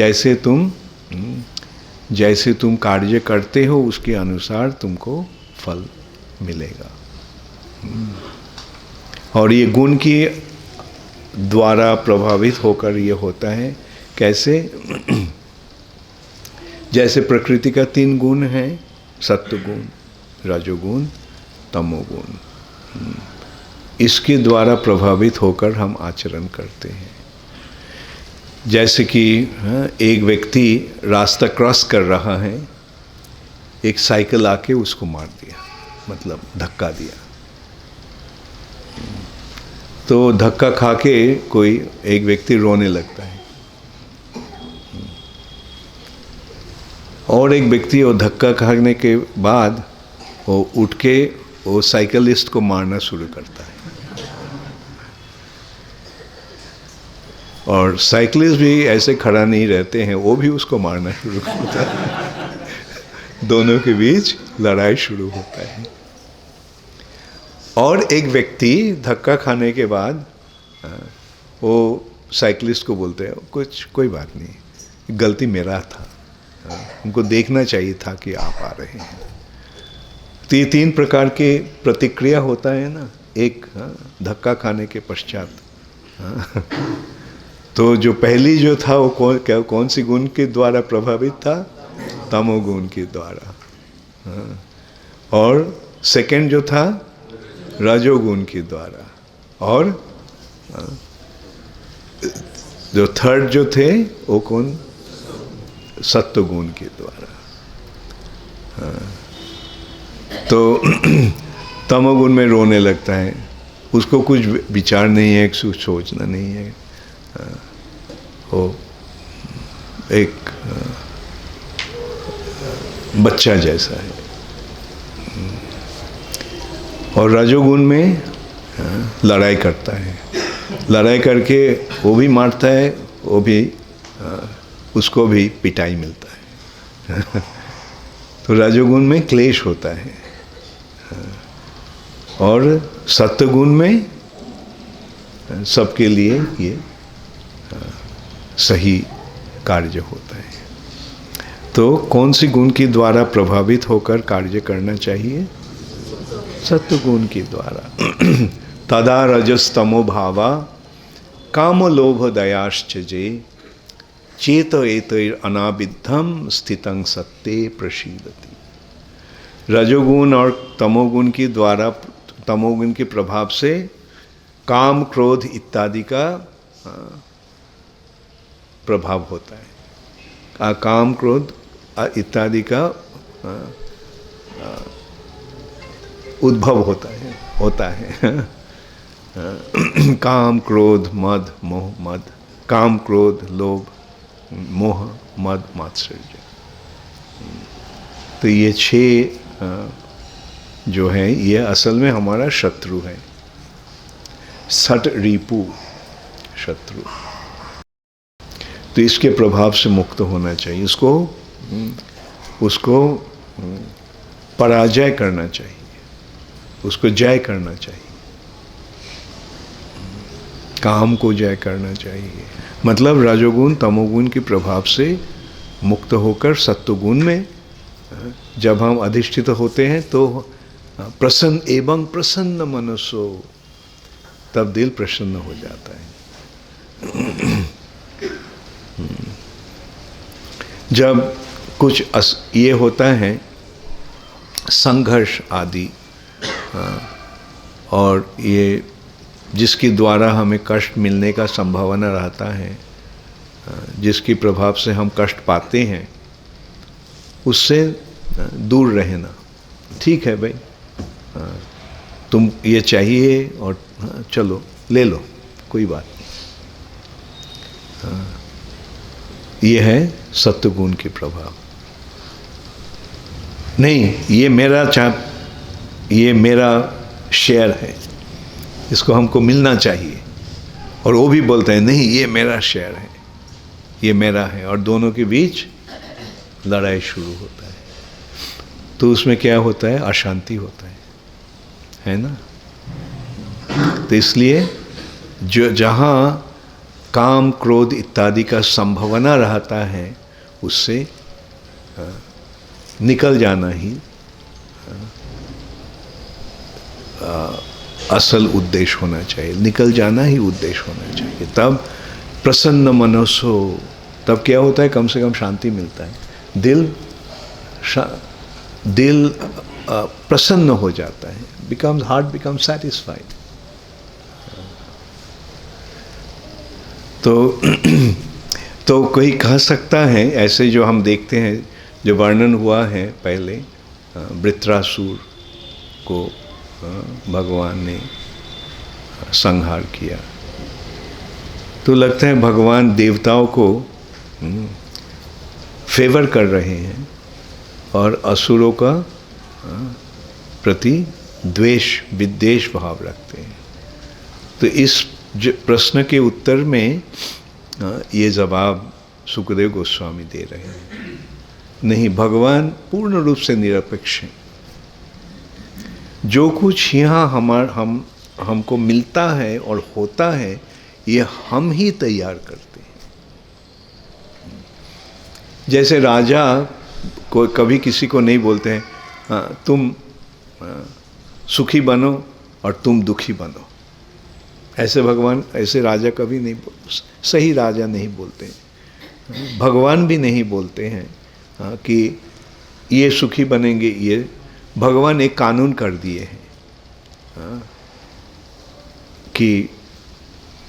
जैसे तुम कार्य करते हो उसके अनुसार तुमको फल मिलेगा। और ये गुण के द्वारा प्रभावित होकर ये होता है। कैसे? जैसे प्रकृति का 3 गुण है, सत्व गुण, रजोगुण, तमोगुण। इसके द्वारा प्रभावित होकर हम आचरण करते हैं। जैसे कि एक व्यक्ति रास्ता क्रॉस कर रहा है, एक साइकिल आके उसको मार दिया, मतलब धक्का दिया। तो धक्का खा के कोई एक व्यक्ति रोने लगता है और एक व्यक्ति वो धक्का खाने के बाद वो उठ के वो साइकिलिस्ट को मारना शुरू करता है। और साइकिलिस्ट भी ऐसे खड़ा नहीं रहते हैं, वो भी उसको मारना शुरू करता है। दोनों के बीच लड़ाई शुरू होता है। और एक व्यक्ति धक्का खाने के बाद वो साइकिलिस्ट को बोलते हैं, कोई बात नहीं, गलती मेरा था, उनको देखना चाहिए था कि आप आ रहे हैं। तो ये 3 प्रकार के प्रतिक्रिया होता है ना। एक धक्का खाने के पश्चात। तो जो पहली जो था वो कौन सी गुण के द्वारा प्रभावित था? तमोगुण के द्वारा। और सेकंड जो था रजोगुण के द्वारा। और जो थर्ड जो थे वो कौन? सत्वगुण के द्वारा। तो तमोगुण में रोने लगता है, उसको कुछ विचार नहीं है, कुछ सोचना नहीं है। वो एक बच्चा जैसा है। और रजोगुण में लड़ाई करता है, लड़ाई करके वो भी मारता है, वो भी उसको भी पिटाई मिलता है। तो रजोगुण में क्लेश होता है और सत्वगुण में सबके लिए ये सही कार्य होता है। तो कौन सी गुण के द्वारा प्रभावित होकर कार्य करना चाहिए? सत्वगुण के द्वारा। तदा रजस्तमो भावा काम लोभ दयाश्च जे चेत एतैर अनाविद्धम स्थितं सत्ते प्रसीदति। रजोगुण और तमोगुण के द्वारा, तमोगुण के प्रभाव से काम, क्रोध इत्यादि का प्रभाव होता है। काम, क्रोध इत्यादि का उद्भव होता है। काम, क्रोध, मद, मोह, मद, काम, क्रोध, लोभ, मोह, मद, मात्सर्य। तो ये 6 जो है ये असल में हमारा शत्रु है। सट रिपु, शत्रु। तो इसके प्रभाव से मुक्त होना चाहिए। उसको पराजय करना चाहिए, उसको जय करना चाहिए। काम को जय करना चाहिए, मतलब रजोगुण तमोगुण के प्रभाव से मुक्त होकर सत्वगुण में जब हम अधिष्ठित होते हैं तो प्रसन्न एवं प्रसन्न मनसो, तब दिल प्रसन्न हो जाता है। जब कुछ ये होता है संघर्ष आदि, और ये जिसके द्वारा हमें कष्ट मिलने का संभावना रहता है, जिसके प्रभाव से हम कष्ट पाते हैं, उससे दूर रहना। ठीक है भाई, तुम ये चाहिए और चलो ले लो, कोई बात नहीं। ये है सत्वगुण के प्रभाव। नहीं, ये मेरा शेयर है, इसको हमको मिलना चाहिए, और वो भी बोलते हैं नहीं ये मेरा शेयर है, ये मेरा है, और दोनों के बीच लड़ाई शुरू होता है। तो उसमें क्या होता है? अशांति होता है ना। तो इसलिए जो जहाँ काम क्रोध इत्यादि का संभावना रहता है, उससे निकल जाना ही असल उद्देश्य होना चाहिए, निकल जाना ही उद्देश्य होना चाहिए। तब प्रसन्न मनसो, तब क्या होता है? कम से कम शांति मिलता है, दिल प्रसन्न हो जाता है, हार्ट बिकम्स सैटिस्फाइड। तो कोई कह सकता है, ऐसे जो हम देखते हैं, जो वर्णन हुआ है पहले, वृत्रासुर को भगवान ने संहार किया, तो लगता है भगवान देवताओं को फेवर कर रहे हैं और असुरों का प्रति द्वेष विद्वेष भाव रखते हैं। तो इस प्रश्न के उत्तर में ये जवाब सुखदेव गोस्वामी दे रहे हैं। नहीं, भगवान पूर्ण रूप से निरपेक्ष हैं। जो कुछ यहाँ हमको मिलता है और होता है, ये हम ही तैयार करते हैं। जैसे राजा को कभी किसी को नहीं बोलते हैं तुम सुखी बनो और तुम दुखी बनो, ऐसे भगवान, ऐसे राजा कभी नहीं सही राजा नहीं बोलते हैं। भगवान भी नहीं बोलते हैं कि ये सुखी बनेंगे। ये भगवान एक कानून कर दिए हैं कि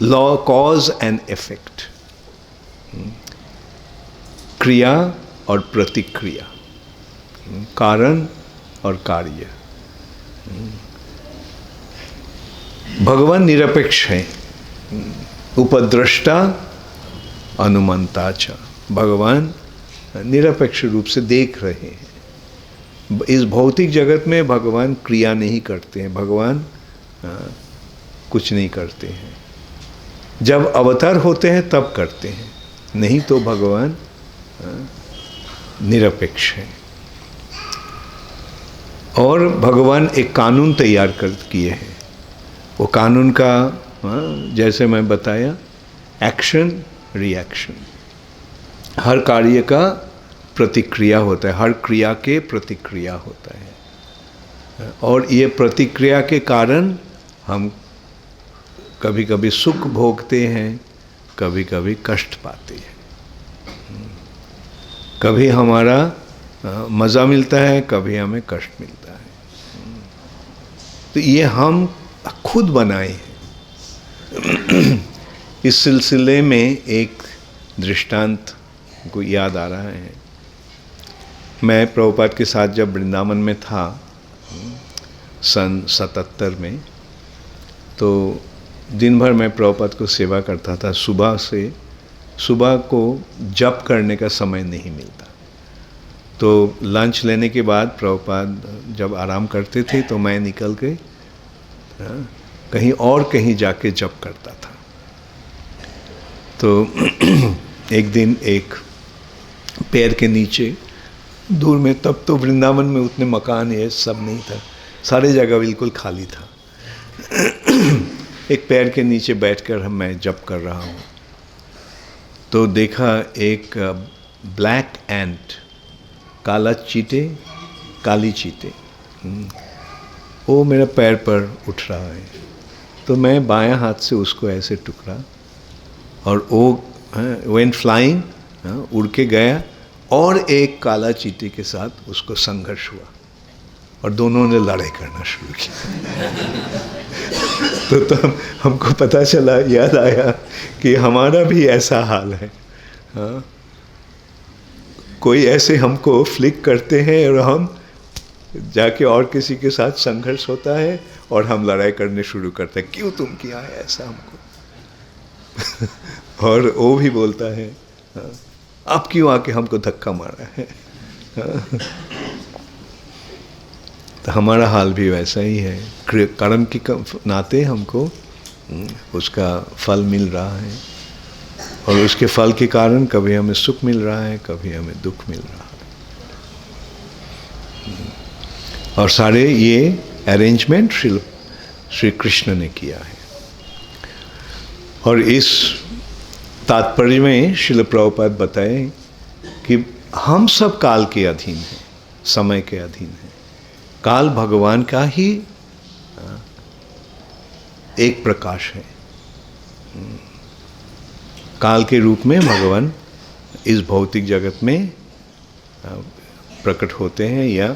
लॉ, कॉज एंड इफेक्ट, क्रिया और प्रतिक्रिया, कारण और कार्य। भगवान निरपेक्ष है, उपद्रष्टा अनुमंता च। भगवान निरपेक्ष रूप से देख रहे हैं। इस भौतिक जगत में भगवान क्रिया नहीं करते हैं, भगवान कुछ नहीं करते हैं। जब अवतार होते हैं तब करते हैं, नहीं तो भगवान निरपेक्ष है। और भगवान एक कानून तैयार कर किए हैं। वो कानून का जैसे मैं बताया, एक्शन रिएक्शन, हर कार्य का प्रतिक्रिया होता है, हर क्रिया के प्रतिक्रिया होता है। और ये प्रतिक्रिया के कारण हम कभी कभी सुख भोगते हैं, कभी कभी कष्ट पाते हैं। कभी हमारा मज़ा मिलता है, कभी हमें कष्ट मिलता है। तो ये हम खुद बनाए हैं। इस सिलसिले में एक दृष्टांत को याद आ रहा है। मैं प्रभुपाद के साथ जब वृंदावन में था सन 77 में, तो दिन भर मैं प्रभुपाद को सेवा करता था। सुबह को जप करने का समय नहीं मिलता, तो लंच लेने के बाद प्रभुपाद जब आराम करते थे तो मैं निकल के कहीं जाके जप करता था। तो एक दिन एक पेड़ के नीचे दूर में, तब तो वृंदावन में उतने मकान ये सब नहीं था, सारी जगह बिल्कुल खाली था। एक पेड़ के नीचे बैठकर मैं जप कर रहा हूँ, तो देखा एक ब्लैक एंट, काली चीते, वो मेरा पैर पर उठ रहा है। तो मैं बायां हाथ से उसको ऐसे टुकड़ा, और वो वेंट फ्लाइंग, उड़ के गया और एक काला चींटी के साथ उसको संघर्ष हुआ और दोनों ने लड़ाई करना शुरू किया। तो तब हमको पता चला, याद आया कि हमारा भी ऐसा हाल है। हाँ, कोई ऐसे हमको फ्लिक करते हैं और हम जाके और किसी के साथ संघर्ष होता है और हम लड़ाई करने शुरू करते हैं, क्यों तुम किया है ऐसा हमको। और वो भी बोलता है, हाँ, आप क्यों आके हमको धक्का मारा है। हाँ, तो हमारा हाल भी वैसा ही है। कर्म के नाते हमको उसका फल मिल रहा है और उसके फल के कारण कभी हमें सुख मिल रहा है, कभी हमें दुख मिल रहा है। और सारे ये अरेंजमेंट श्री कृष्ण ने किया है। और इस तात्पर्य में श्रील प्रभुपाद बताए कि हम सब काल के अधीन हैं, समय के अधीन हैं। काल भगवान का ही एक प्रकाश है। काल के रूप में भगवान इस भौतिक जगत में प्रकट होते हैं, या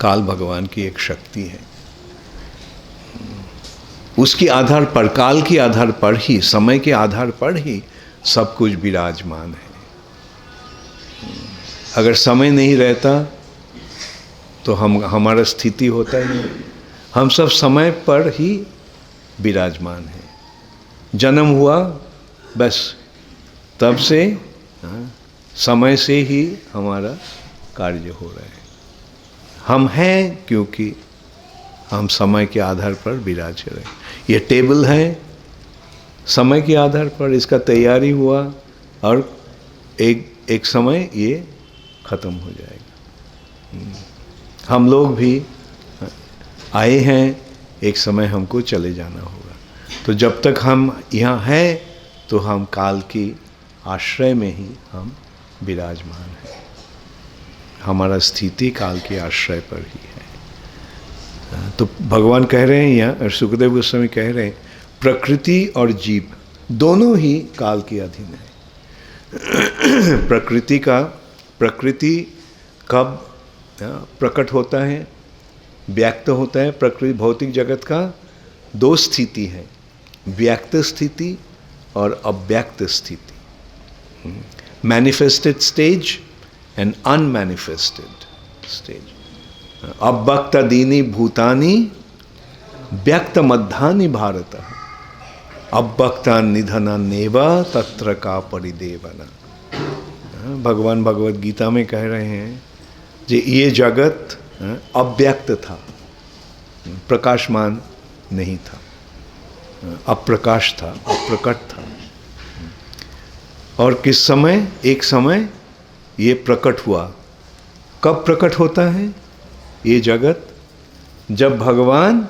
काल भगवान की एक शक्ति है। उसके आधार पर, काल के आधार पर ही, समय के आधार पर ही सब कुछ विराजमान है। अगर समय नहीं रहता तो हमारा स्थिति होता ही नहीं। हम सब समय पर ही विराजमान हैं। जन्म हुआ बस, तब से समय से ही हमारा कार्य हो रहा है। हम हैं क्योंकि हम समय के आधार पर विराज रहे। ये टेबल है, समय के आधार पर इसका तैयारी हुआ और एक समय ये खत्म हो जाएगा। हम लोग भी आए हैं, एक समय हमको चले जाना होगा। तो जब तक हम यहाँ हैं तो हम काल की आश्रय में ही हम विराजमान हैं। हमारा स्थिति काल के आश्रय पर ही है। तो भगवान कह रहे हैं यहाँ, सुखदेव गोस्वामी कह रहे हैं, प्रकृति और जीव दोनों ही काल के अधीन है। प्रकृति कब प्रकट होता है, व्यक्त होता है। प्रकृति भौतिक जगत का दो स्थिति है, व्यक्त स्थिति और अव्यक्त स्थिति, manifested stage and unmanifested stage. अव्यक्त दीनी भूतानि व्यक्त मध्यानि भारत, अव्यक्ता निधना नेवा तत्र का परिदेवना। भगवान भगवत गीता में कह रहे हैं कि ये जगत अव्यक्त था, प्रकाशमान नहीं था, अप्रकाश था, अप्रकट था। और किस समय, एक समय ये प्रकट हुआ। कब प्रकट होता है ये जगत? जब भगवान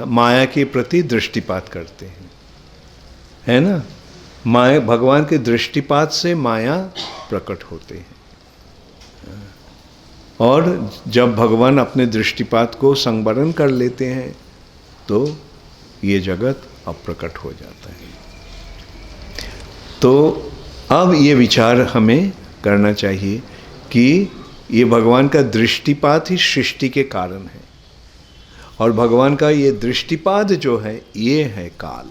माया के प्रति दृष्टिपात करते हैं, है ना। माया, भगवान के दृष्टिपात से माया प्रकट होते हैं। और जब भगवान अपने दृष्टिपात को संवरण कर लेते हैं तो ये जगत अप्रकट हो जाता है। तो अब ये विचार हमें करना चाहिए कि ये भगवान का दृष्टिपात ही सृष्टि के कारण है, और भगवान का ये दृष्टिपात जो है ये है काल।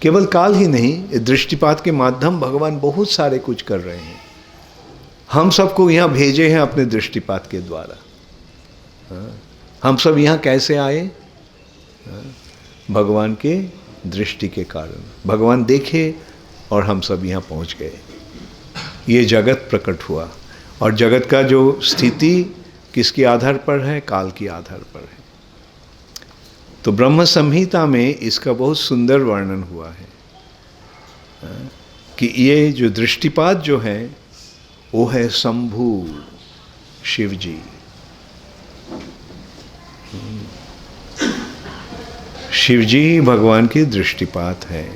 केवल काल ही नहीं, दृष्टिपात के माध्यम भगवान बहुत सारे कुछ कर रहे हैं। हम सबको यहाँ भेजे हैं अपने दृष्टिपात के द्वारा। हम सब यहाँ कैसे आए? भगवान के दृष्टि के कारण। भगवान देखे और हम सब यहाँ पहुँच गए। ये जगत प्रकट हुआ, और जगत का जो स्थिति किसके आधार पर है? काल के आधार पर है। तो ब्रह्म संहिता में इसका बहुत सुंदर वर्णन हुआ है कि ये जो दृष्टिपात जो है वो है शंभु शिव जी। शिव जी भगवान की दृष्टिपात है,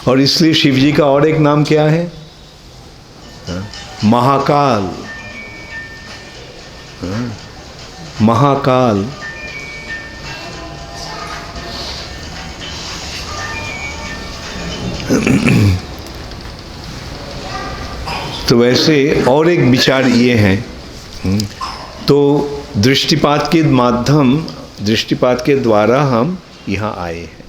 और इसलिए शिव जी का और एक नाम क्या है? महाकाल। महाकाल। तो वैसे और एक विचार ये है, तो दृष्टिपात के द्वारा हम यहाँ आए हैं।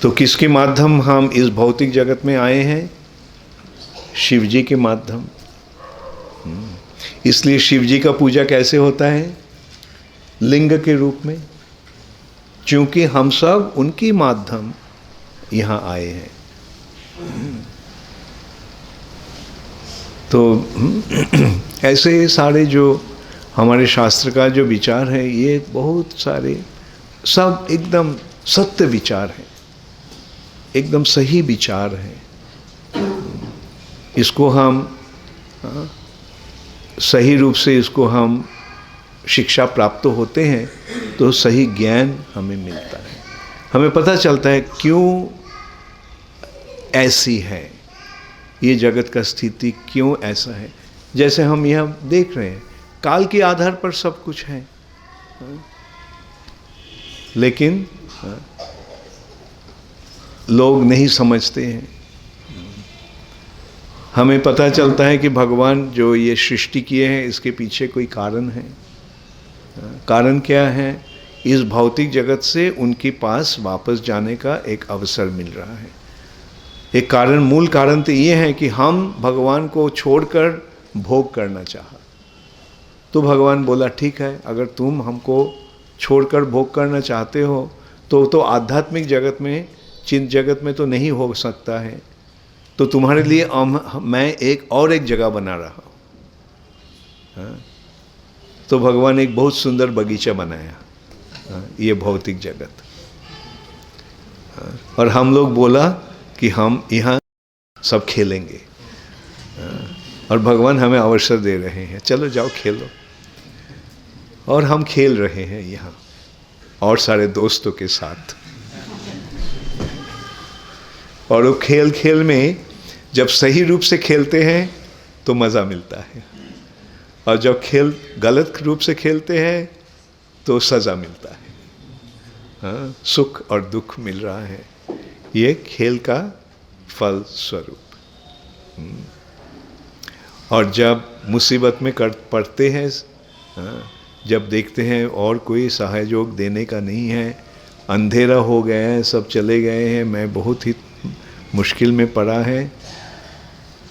तो किसके माध्यम हम इस भौतिक जगत में आए हैं? शिव जी के माध्यम। इसलिए शिव जी का पूजा कैसे होता है? लिंग के रूप में, क्योंकि हम सब उनके माध्यम यहाँ आए हैं। तो ऐसे सारे जो हमारे शास्त्र का जो विचार है, ये बहुत सारे सब एकदम सत्य विचार है, एकदम सही विचार है। इसको हम सही रूप से इसको हम शिक्षा प्राप्त होते हैं तो सही ज्ञान हमें मिलता है, हमें पता चलता है क्यों ऐसी है ये जगत का स्थिति, क्यों ऐसा है। जैसे हम यहाँ देख रहे हैं, काल के आधार पर सब कुछ है, लेकिन लोग नहीं समझते हैं। हमें पता चलता है कि भगवान जो ये सृष्टि किए हैं इसके पीछे कोई कारण है। कारण क्या है? इस भौतिक जगत से उनके पास वापस जाने का एक अवसर मिल रहा है। एक कारण, मूल कारण तो ये है कि हम भगवान को छोड़कर भोग करना चाहा, तो भगवान बोला ठीक है, अगर तुम हमको छोड़कर भोग करना चाहते हो तो आध्यात्मिक जगत में, चिंत जगत में तो नहीं हो सकता है, तो तुम्हारे लिए मैं एक जगह बना रहा हूँ। तो भगवान एक बहुत सुंदर बगीचा बनाया, ये भौतिक जगत। और हम लोग बोला कि हम यहाँ सब खेलेंगे, और भगवान हमें अवसर दे रहे हैं, चलो जाओ खेलो। और हम खेल रहे हैं यहाँ और सारे दोस्तों के साथ। और वो खेल खेल में जब सही रूप से खेलते हैं तो मज़ा मिलता है, और जब खेल गलत रूप से खेलते हैं तो सज़ा मिलता है। हाँ, सुख और दुख मिल रहा है, ये खेल का फल स्वरूप। और जब मुसीबत में पड़ते हैं, जब देखते हैं और कोई सहयोग देने का नहीं है, अंधेरा हो गया है, सब चले गए हैं, मैं बहुत ही मुश्किल में पड़ा है,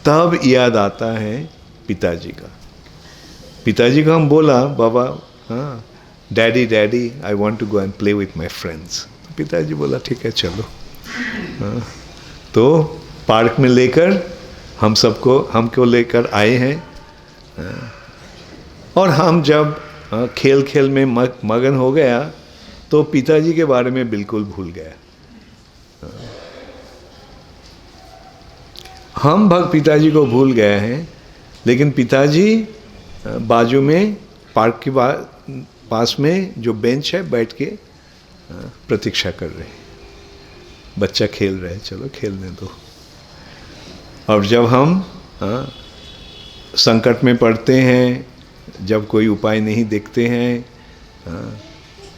तब याद आता है पिताजी का। पिताजी को हम बोला, बाबा हाँ daddy daddy I want to go and play with my friends. पिताजी बोला ठीक है चलो। हाँ, तो पार्क में लेकर हमको लेकर आए हैं। और हम जब खेल खेल में मगन हो गया तो पिताजी के बारे में बिल्कुल भूल गया। हम पिताजी को भूल गए हैं, लेकिन पिताजी बाजू में पार्क के पास में जो बेंच है बैठ के प्रतीक्षा कर रहे हैं। बच्चा खेल रहा है, चलो खेलने दो। और जब हम संकट में पड़ते हैं, जब कोई उपाय नहीं देखते हैं,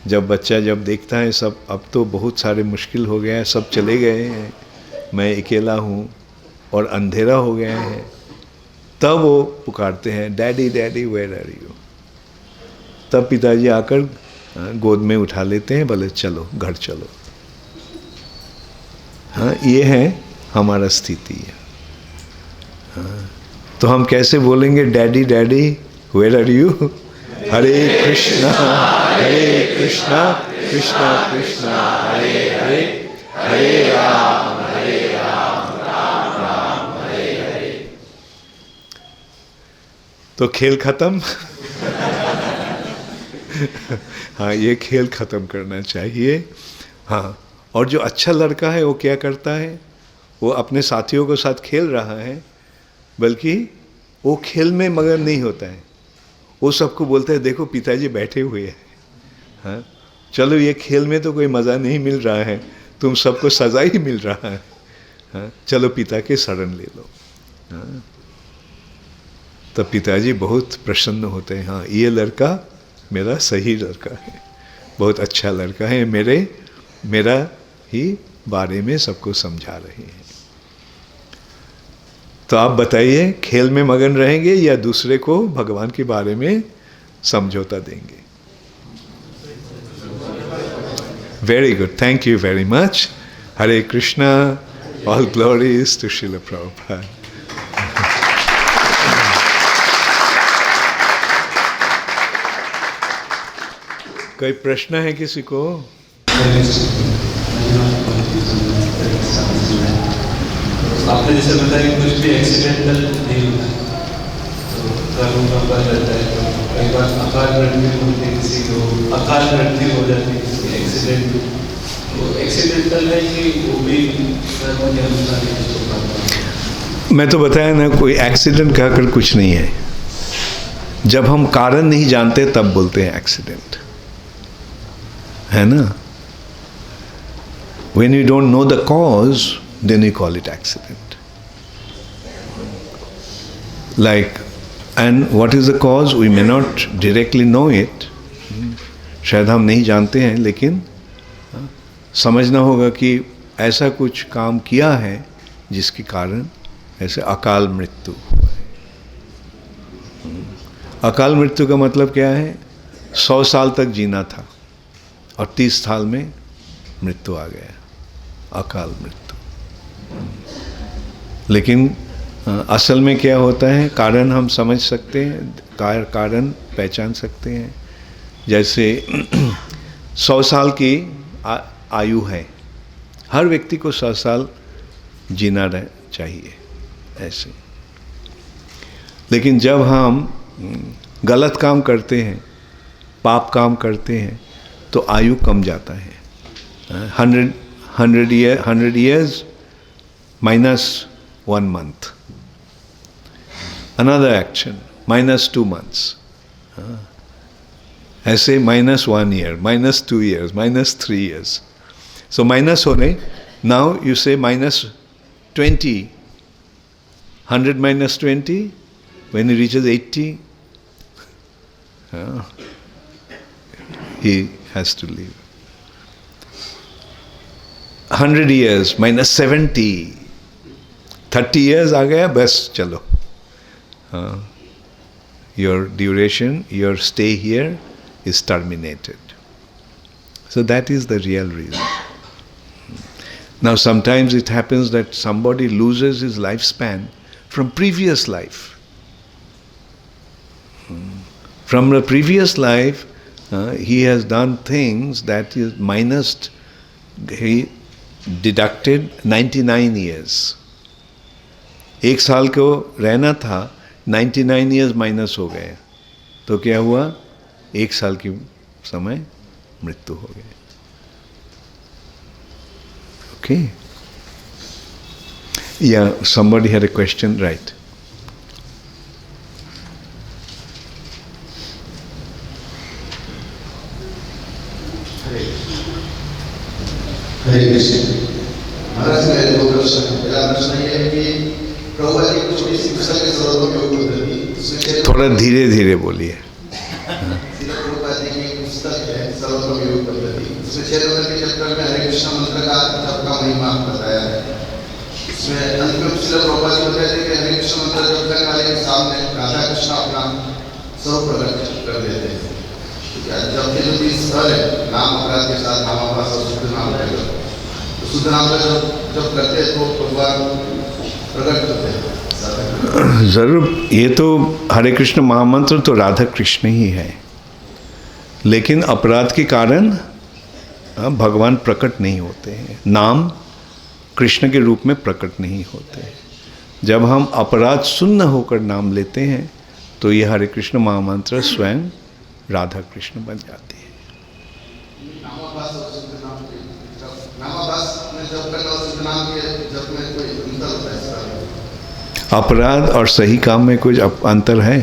जब बच्चा जब देखता है सब अब तो बहुत सारे मुश्किल हो गया है, सब चले गए हैं, मैं अकेला हूँ और अंधेरा हो गया है, तब वो पुकारते हैं daddy daddy where are you. तब पिताजी आकर गोद में उठा लेते हैं, बोले चलो घर चलो। हाँ, ये है हमारा स्थिति है। हाँ, तो हम कैसे बोलेंगे daddy daddy where are you? Hare Krishna Krishna Krishna Hare Hare, Hare Ram Ram Ram Hare Hare. तो खेल खत्म। हाँ, ये खेल खत्म करना चाहिए। हाँ, और जो अच्छा लड़का है वो क्या करता है? वो अपने साथियों के साथ खेल रहा है, बल्कि वो खेल में मगन नहीं होता है। वो सबको बोलता है देखो पिताजी बैठे हुए हैं। हाँ, चलो ये खेल में तो कोई मज़ा नहीं मिल रहा है, तुम सबको सज़ा ही मिल रहा है। हाँ, चलो पिता के शरण ले लो। हाँ, तब पिताजी बहुत प्रसन्न होते हैं। हाँ, ये लड़का मेरा सही लड़का है, बहुत अच्छा लड़का है, मेरा ही बारे में सबको समझा रही है। तो आप बताइए, खेल में मगन रहेंगे या दूसरे को भगवान के बारे में समझौता देंगे? Very good, thank you very much. Hare Krishna, all glories to Srila Prabhupada. कोई प्रश्न है किसी को? आपने जैसे बताया कि कुछ भी एक्सीडेंटल नहीं होता, तो कर्म का फल रहता है। तो कई बार अकाल मृत्यु होती है, किसी को अकाल मृत्यु हो जाती है, किसी एक्सीडेंट, तो एक्सीडेंटल है कि वो भी कर्म के अनुसार ही होता है? मैं तो बताया ना, कोई एक्सीडेंट कहकर कुछ नहीं है। जब हम कारण नहीं जानते तब बोलते हैं एक्सीडेंट, है ना? When you don't know the cause, then you call it accident. Like, and what is the cause? We may not directly know it. शायद हम नहीं जानते हैं, लेकिन समझना होगा कि ऐसा कुछ काम किया है जिसके कारण ऐसे अकाल मृत्यु हुआ है। अकाल मृत्यु का मतलब क्या है? 100 साल तक जीना था और 30 साल में मृत्यु आ गया, अकाल मृत्यु। लेकिन असल में क्या होता है? कारण हम समझ सकते हैं, कारण पहचान सकते हैं। जैसे 100 साल की आयु है, हर व्यक्ति को 100 साल जीना चाहिए ऐसे। लेकिन जब हम गलत काम करते हैं, पाप काम करते हैं, तो आयु कम जाता है। 100 years minus 1 month. Another action minus 2 months. ऐसे -1 year, -2 years, -3 years. So minus होने, now you say -20. 100 minus 20, when he reaches 80, he has to leave. 100 years minus 70, 30 years आ गया, बस चलो। Your duration, your stay here is terminated. So that is the real reason. Now sometimes it happens that somebody loses his lifespan from previous life. From the previous life, he has done things that is minused, he deducted 99 years. 1 साल को रहना था, 99 years minus हो गए, तो क्या हुआ? 1 साल की समय मृत्यु हो गई। ओके, या somebody had a question, right? हरे कृष्ण। महाराज, मेरे 2 प्रश्न हैं। पहला प्रश्न ये है कि प्रभुपाद जी की छोटी सी पुस्तक के सर्वोत्तम योग पद्धति, थोड़ा धीरे धीरे बोलिए। प्रभुपाद जी की पुस्तक है सर्वोत्तम योग पद्धति, उसमें 6 नंबर के चैप्टर में हरे कृष्ण मंत्र का जप का महिमा बताया है। इसमें अंत में प्रभुपाद जी बताते हैं कि हरे कृष्ण मंत्र जप करने वाले के सामने राधा कृष्ण अपना स्वरूप प्रकट कर देते हैं। जब के जो 30 स्तर है, नाम अपराध के साथ नामाभास और शुद्ध नाम का जप, तो शुद्ध नाम का जब करते हैं तो भगवान प्रकट होते हैं। जरूर, ये तो हरे कृष्ण महामंत्र तो राधा कृष्ण ही है, लेकिन अपराध के कारण भगवान प्रकट नहीं होते हैं, नाम कृष्ण के रूप में प्रकट नहीं होते हैं। जब हम अपराध शून्य होकर नाम लेते हैं तो ये हरे कृष्ण महामंत्र स्वयं राधा कृष्ण बन जाती है। अपराध और सही काम में कुछ अंतर है?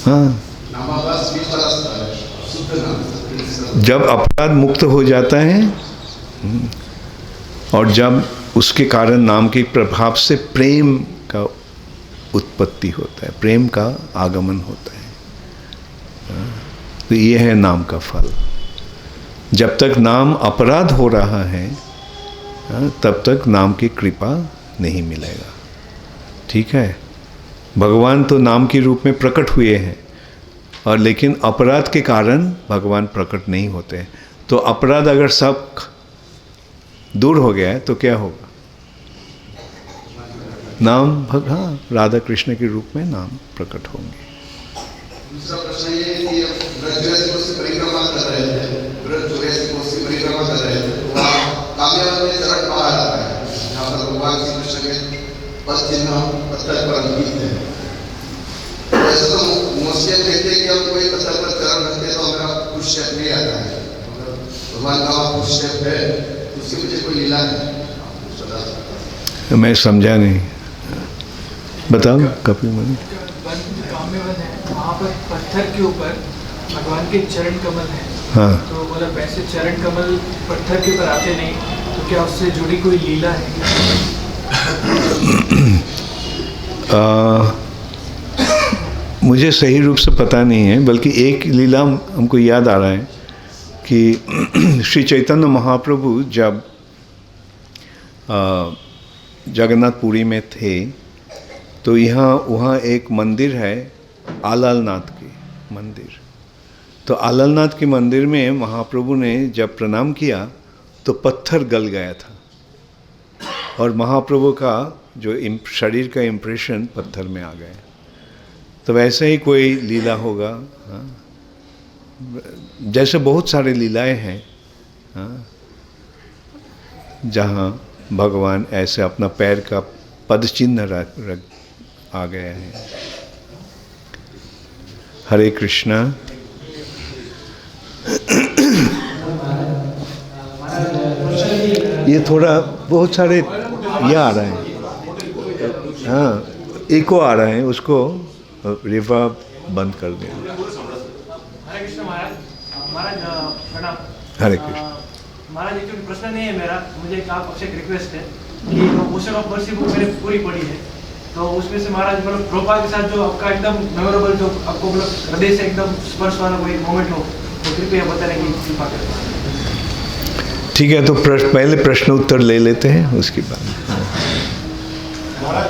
हाँ, जब अपराध मुक्त हो जाता है और जब उसके कारण नाम के प्रभाव से प्रेम का उत्पत्ति होता है, प्रेम का आगमन होता है, तो ये है नाम का फल। जब तक नाम अपराध हो रहा है तब तक नाम की कृपा नहीं मिलेगा। ठीक है, भगवान तो नाम के रूप में प्रकट हुए हैं और लेकिन अपराध के कारण भगवान प्रकट नहीं होते हैं। तो अपराध अगर सब दूर हो गया है तो क्या होगा? नाम हाँ, राधा कृष्ण के रूप में नाम प्रकट होंगे। दूसरा प्रश्न ये है कि ब्रज को से परिक्रमा कर रहे थे, ब्रज को से परिक्रमा कर रहे थे, तो वहाँ कामयाब में चरण बाहर आता है, यहाँ पर भगवान श्री कृष्ण के पद चिन्ह पत्थर पर अंकित है। तो ऐसा तो मोस्टली कहते हैं कि हम कोई पत्थर पर चरण रखते हैं तो हमारा पुरुष स्टेप नहीं आता है। भगवान का पुरुष स्टेप है, उसकी मुझे कोई लीला है। मैं समझा नहीं, बताओ कपिल मुनि। काम्यवन है, वहाँ पर पत्थर के ऊपर भगवान के चरण कमल है। हाँ, तो बोला वैसे चरण कमल पत्थर के ऊपर आते नहीं, तो क्या उससे जुड़ी कोई लीला है? मुझे सही रूप से पता नहीं है, बल्कि एक लीला हमको याद आ रहा है कि श्री चैतन्य महाप्रभु जब जगन्नाथपुरी में थे तो वहाँ एक मंदिर है, आललनाथ की मंदिर। तो आललनाथ के मंदिर में महाप्रभु ने जब प्रणाम किया तो पत्थर गल गया था और महाप्रभु का जो शरीर का इम्प्रेशन पत्थर में आ गया। तो वैसे ही कोई लीला होगा। हाँ, जैसे बहुत सारे लीलाएं हैं हाँ, जहाँ भगवान ऐसे अपना पैर का पद चिन्ह रख आ गए हैं। हरे कृष्णा। ये थोड़ा बहुत सारे ये आ रहा है, हाँ इको आ रहा है, उसको रिवर्ब बंद कर दें। हरे कृष्ण महाराज प्रणाम। हरे कृष्ण महाराज, एक प्रश्न नहीं है मेरा, मुझे एक आपसे एक रिक्वेस्ट है कि ओशन ऑफ मर्सी बुक मैंने पूरी पढ़ी है, तो उसमें से महाराज मतलब प्रोपा के साथ जो आपका एकदम मेमोरेबल, जो आपको मतलब हृदय से एकदम स्पर्श वाला कोई मोमेंट हो, तो कृपया बताने की कृपा करें। ठीक है, तो पहले प्रश्न उत्तर ले लेते हैं, उसके बाद। महाराज,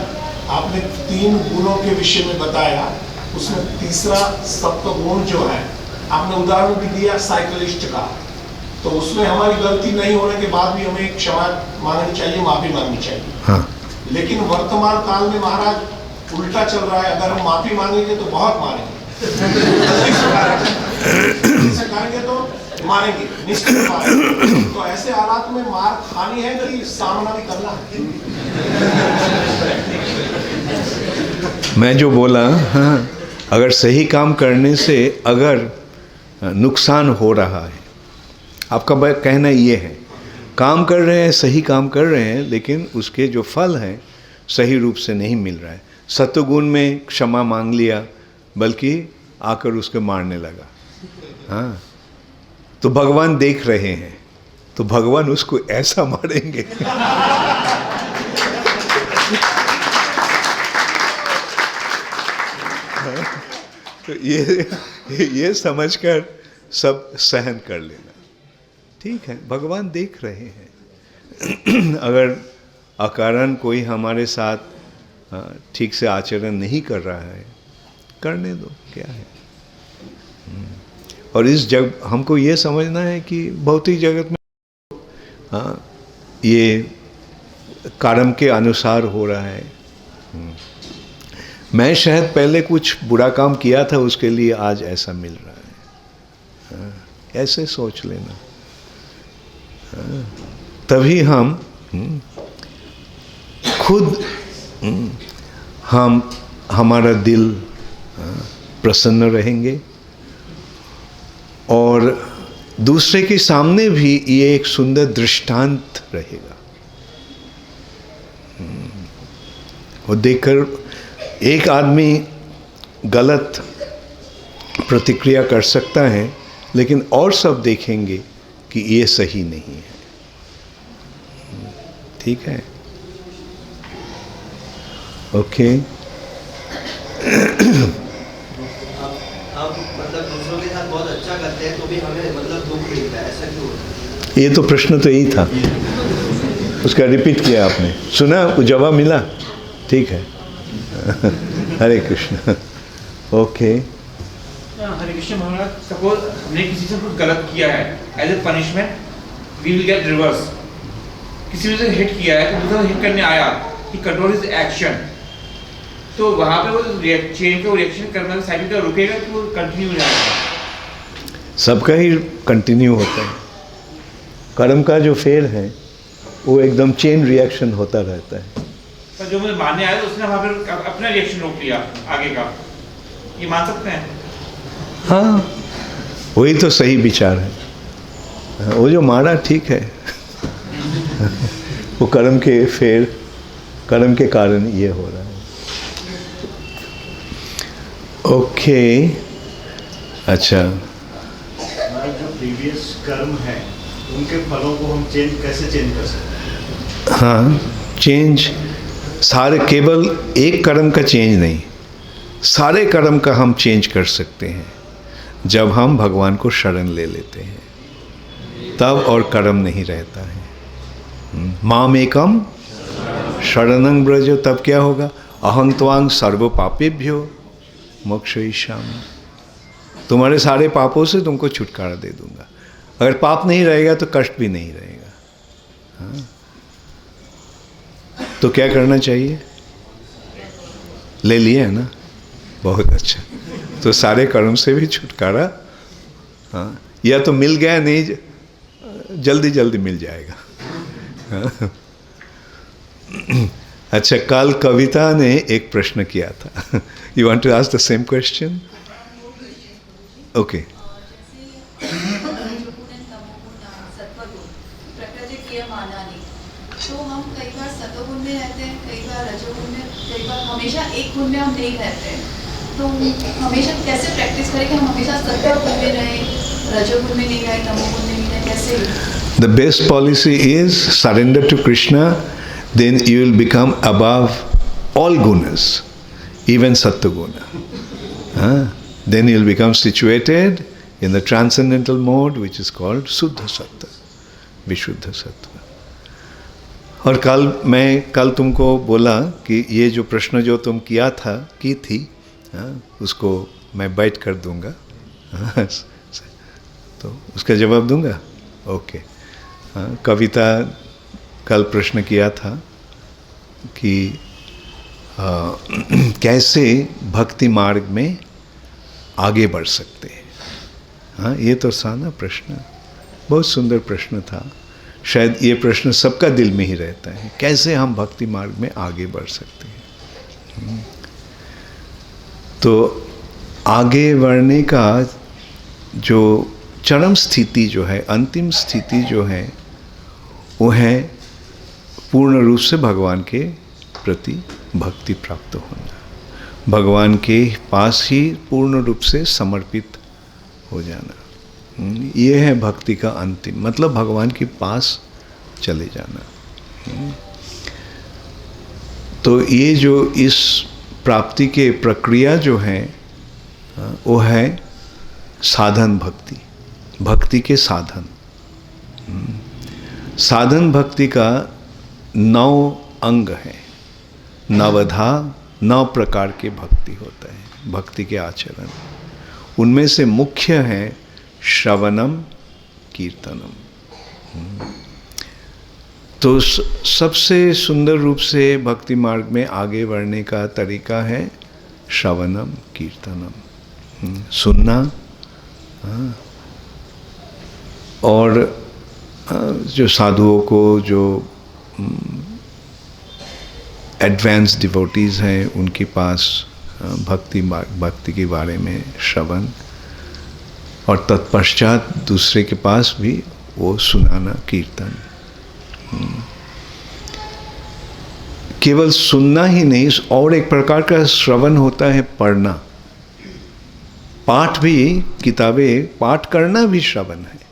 आपने 3 गुणों के विषय में बताया, उसमें तीसरा सत्व गुण जो है, आपने उदाहरण भी दिया साइकिलिस्ट का, तो उसमें हमारी गलती नहीं होने के बाद भी हमें क्षमा मांगनी चाहिए, माफी मांगनी चाहिए। हाँ। लेकिन वर्तमान काल में महाराज उल्टा चल रहा है, अगर हम माफी मांगेंगे तो बहुत मारेंगे, ऐसे करेंगे तो मारेंगे, निश्चित मारेंगे। तो ऐसे हालात में मार खानी है कि सामना भी करना है? मैं जो बोला, हाँ, अगर सही काम करने से अगर नुकसान हो रहा है, आपका कहना ये है, काम कर रहे हैं, सही काम कर रहे हैं, लेकिन उसके जो फल हैं सही रूप से नहीं मिल रहा है। सत्वगुण में क्षमा मांग लिया, बल्कि आकर उसको मारने लगा। हाँ, तो भगवान देख रहे हैं, तो भगवान उसको ऐसा मारेंगे तो ये समझकर सब सहन कर लेना। ठीक है, भगवान देख रहे हैं अगर अकारण कोई हमारे साथ ठीक से आचरण नहीं कर रहा है, करने दो, क्या है। और इस हमको ये समझना है कि भौतिक जगत में हाँ, ये कर्म के अनुसार हो रहा है। मैं शायद पहले कुछ बुरा काम किया था, उसके लिए आज ऐसा मिल रहा है। हाँ, ऐसे सोच लेना। हाँ, तभी हम खुद हमारा दिल प्रसन्न रहेंगे और दूसरे के सामने भी ये एक सुंदर दृष्टांत रहेगा। वो देखकर एक आदमी गलत प्रतिक्रिया कर सकता है, लेकिन और सब देखेंगे कि ये सही नहीं है। ठीक है, ओके। आप मतलब दूसरों के साथ बहुत अच्छा करते हैं तो भी हमें मतलब दुख मिलता है, ऐसा क्यों होता है? ये तो प्रश्न तो यही था, उसका रिपीट किया आपने, सुना, जवाब मिला, ठीक है। हरे कृष्ण। ओके। हरे कृष्ण महाराज, सपोज हमने किसी से कुछ गलत किया है, as a punishment we will get reverse. किसी ने हिट किया है तो दूसरा हिट करने आया, ही कंट्रोल हिज एक्शन, तो वहां पे वो चेन का रिएक्शन करना साइकिल का रुकेगा कि वो कंटिन्यू हो जाएगा? सबका ही कंटिन्यू होता है। कर्म का जो फेर है वो एकदम चेन रिएक्शन होता रहता है। पर जो मुझे मानने आया तो उसने वहां पर अपना रिएक्शन रोक लिया आगे का, ये मान सकते हैं? हाँ, वही तो सही विचार है। वो जो मारा ठीक है। वो कर्म के फेर, कर्म के कारण ये हो रहा है। ओके, अच्छा। जो प्रीवियस कर्म है उनके फलों को हम कैसे चेंज कर सकते हैं? हाँ, चेंज सारे, केवल एक कर्म का चेंज नहीं, सारे कर्म का हम चेंज कर सकते हैं जब हम भगवान को शरण ले लेते हैं, तब और कर्म नहीं रहता है। माम एकम शरणं ब्रज, तब क्या होगा? अहं त्वां सर्व पापेभ्यो मोक्षयिष्यामि, तुम्हारे सारे पापों से तुमको छुटकारा दे दूंगा। अगर पाप नहीं रहेगा तो कष्ट भी नहीं रहेगा। हाँ? तो क्या करना चाहिए? ले लिए है ना, बहुत अच्छा। तो सारे कर्म से भी छुटकारा, हाँ, या तो मिल गया, नहीं जल्दी जल्दी मिल जाएगा। हाँ? अच्छा, कल कविता ने एक प्रश्न किया था। You want to ask the same question? Okay. तो हम कई बार सतोगुण में रहते हैं, कई बार रजोगुण में, कई बार हमेशा एक गुण में हम नहीं रहते हैं। तो हमेशा कैसे प्रैक्टिस करें कि हम हमेशा सतोगुण में रहें, रजोगुण में नहीं रहें, तमोगुण में नहीं रहें, कैसे? The best policy is surrender to Krishna, then you will become above all gunas, even sattva-guna. Then you will become situated in the transcendental mode which is called Suddha Sattva, Vishuddha Sattva. और कल तुमको बोला कि ये जो प्रश्न जो तुम किया था, की थी, उसको मैं बैठ कर दूंगा, तो उसका जवाब दूंगा। ओके। कविता कल प्रश्न किया था कि कैसे भक्ति मार्ग में आगे बढ़ सकते हैं। हाँ, ये तो था ना प्रश्न, बहुत सुंदर प्रश्न था। शायद ये प्रश्न सबका दिल में ही रहता है, कैसे हम भक्ति मार्ग में आगे बढ़ सकते हैं। तो आगे बढ़ने का जो चरम स्थिति जो है, अंतिम स्थिति जो है, वो है पूर्ण रूप से भगवान के प्रति भक्ति प्राप्त होना, भगवान के पास ही पूर्ण रूप से समर्पित हो जाना। ये है भक्ति का अंतिम मतलब, भगवान के पास चले जाना। तो ये जो इस प्राप्ति के प्रक्रिया जो है वो है साधन भक्ति, भक्ति के साधन। साधन भक्ति का 9 अंग है, नवधा 9 प्रकार के भक्ति होता है, भक्ति के आचरण। उनमें से मुख्य है श्रवणम कीर्तनम। तो सबसे सुंदर रूप से भक्ति मार्ग में आगे बढ़ने का तरीका है श्रवणम कीर्तनम, सुनना। और जो साधुओं को, जो एडवांस डिवोटीज हैं, उनके पास भक्ति के बारे में श्रवण, और तत्पश्चात दूसरे के पास भी वो सुनाना, कीर्तन। केवल सुनना ही नहीं, और एक प्रकार का श्रवण होता है पढ़ना, पाठ भी, किताबें पाठ करना भी श्रवण है।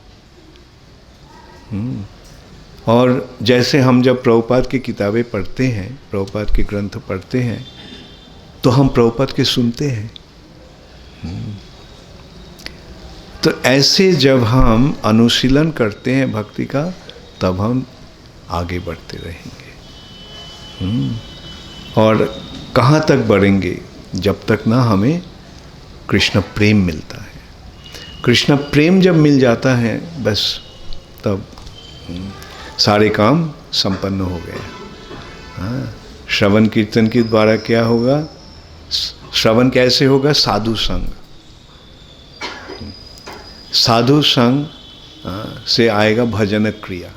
और जैसे हम जब प्रभुपाद की किताबें पढ़ते हैं, प्रभुपाद के ग्रंथ पढ़ते हैं, तो हम प्रभुपाद के सुनते हैं। तो ऐसे जब हम अनुशीलन करते हैं भक्ति का, तब हम आगे बढ़ते रहेंगे। और कहाँ तक बढ़ेंगे? जब तक ना हमें कृष्ण प्रेम मिलता है। कृष्ण प्रेम जब मिल जाता है, बस तब सारे काम संपन्न हो गए। हाँ, श्रवण कीर्तन के द्वारा क्या होगा? श्रवण कैसे होगा? साधु संग। साधु संग से आएगा भजन क्रिया,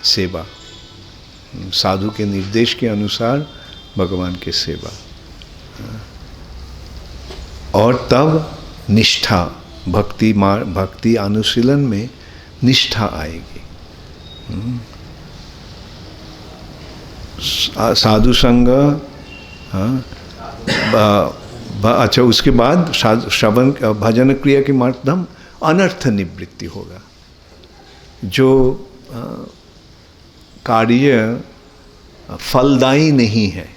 सेवा। साधु के निर्देश के अनुसार भगवान की सेवा। और तब निष्ठा, भक्ति अनुशीलन में निष्ठा आएगी। साधु संग, अच्छा, उसके बाद श्रवण भजन क्रिया के माध्यम अनर्थ निवृत्ति होगा। जो कार्य फलदायी नहीं है,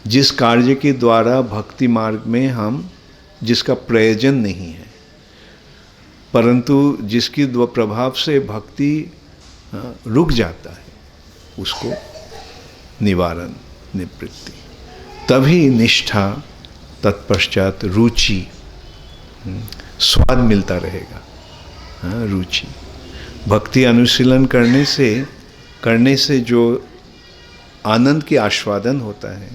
जिस कार्य के द्वारा भक्ति मार्ग में हम, जिसका प्रयोजन नहीं है, परंतु जिसकी प्रभाव से भक्ति रुक जाता है, उसको निवारण, निवृत्ति। तभी निष्ठा, तत्पश्चात रुचि, स्वाद मिलता रहेगा। रुचि, भक्ति अनुशीलन करने से जो आनंद की आस्वादन होता है,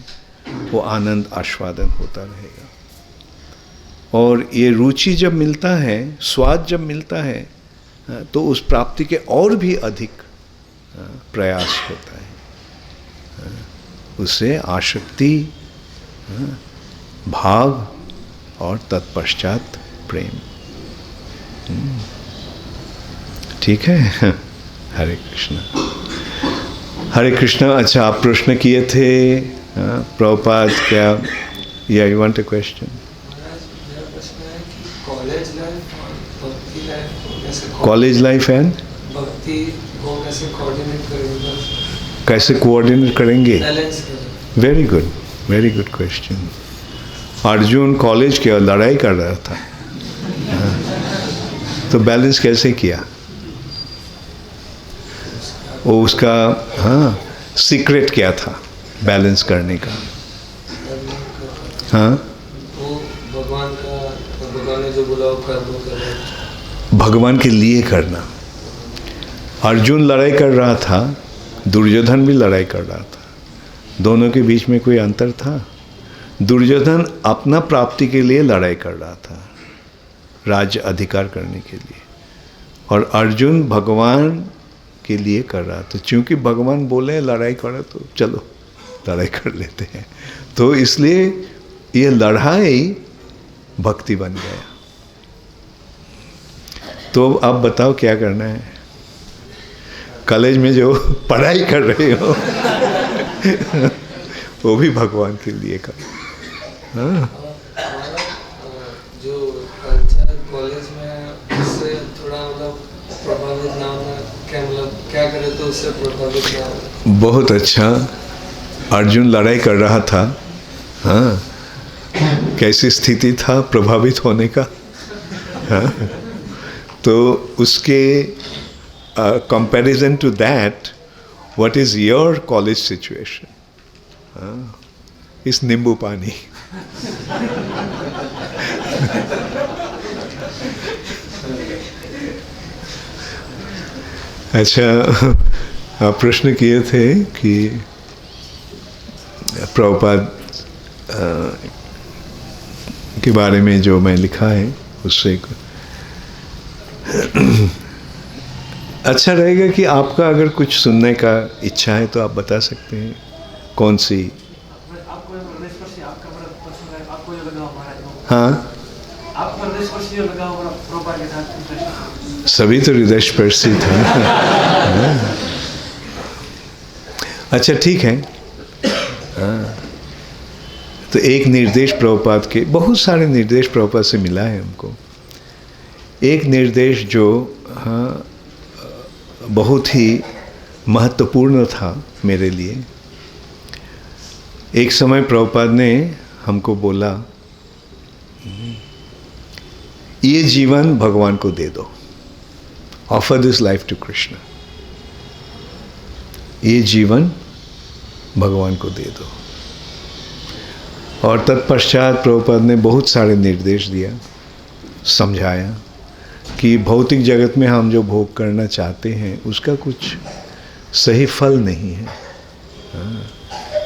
वो आनंद आस्वादन होता रहेगा। और ये रुचि जब मिलता है, स्वाद जब मिलता है, तो उस प्राप्ति के और भी अधिक प्रयास होता है। उससे आसक्ति, भाव और तत्पश्चात प्रेम। ठीक है। हरे कृष्ण, हरे कृष्ण। अच्छा, आप प्रश्न किए थे प्रभुपाद, क्या? या you want a question? College life and भक्ति को कैसे कोऑर्डिनेट करेंगे? कैसे कोऑर्डिनेट करेंगे? Very good, very good question. Arjun college के लड़ाई कर रहा था, तो बैलेंस कैसे किया? वो उसका सीक्रेट क्या था बैलेंस करने का? हाँ, वो भगवान ने जो बोला वो कर्म करना, भगवान के लिए करना। अर्जुन लड़ाई कर रहा था, दुर्योधन भी लड़ाई कर रहा था। दोनों के बीच में कोई अंतर था? दुर्योधन अपना प्राप्ति के लिए लड़ाई कर रहा था, राज्य अधिकार करने के लिए, और अर्जुन भगवान के लिए कर रहा था। क्योंकि भगवान बोले लड़ाई करो, तो चलो लड़ाई कर लेते हैं। तो इसलिए ये लड़ाई भक्ति बन गया। तो अब बताओ क्या करना है? कॉलेज में जो पढ़ाई कर रहे हो वो भी भगवान के लिए करो। हाँ, जो कल्चर कॉलेज में उससे थोड़ा मतलब प्रभावित ना होना, क्या करे तो उससे प्रभावित ना हो? बहुत अच्छा। अर्जुन लड़ाई कर रहा था, हाँ, कैसी स्थिति था प्रभावित होने का? हाँ, तो उसके comparison to that, what is your college situation? इस नींबू पानी। अच्छा, आप प्रश्न किए थे कि प्रभुपाद के बारे में जो मैं लिखा है उससे अच्छा रहेगा कि आपका अगर कुछ सुनने का इच्छा है तो आप बता सकते हैं। कौन सी? हाँ, सभी तो हृदय स्पर्शी था। अच्छा, ठीक है। हाँ, तो एक निर्देश प्रभुपाद के, बहुत सारे निर्देश प्रभुपाद से मिला है हमको। एक निर्देश जो हाँ बहुत ही महत्वपूर्ण था मेरे लिए। एक समय प्रभुपाद ने हमको बोला ये जीवन भगवान को दे दो, offer this life to Krishna, ये जीवन भगवान को दे दो। और तत्पश्चात प्रभुपाद ने बहुत सारे निर्देश दिया, समझाया कि भौतिक जगत में हम जो भोग करना चाहते हैं उसका कुछ सही फल नहीं है।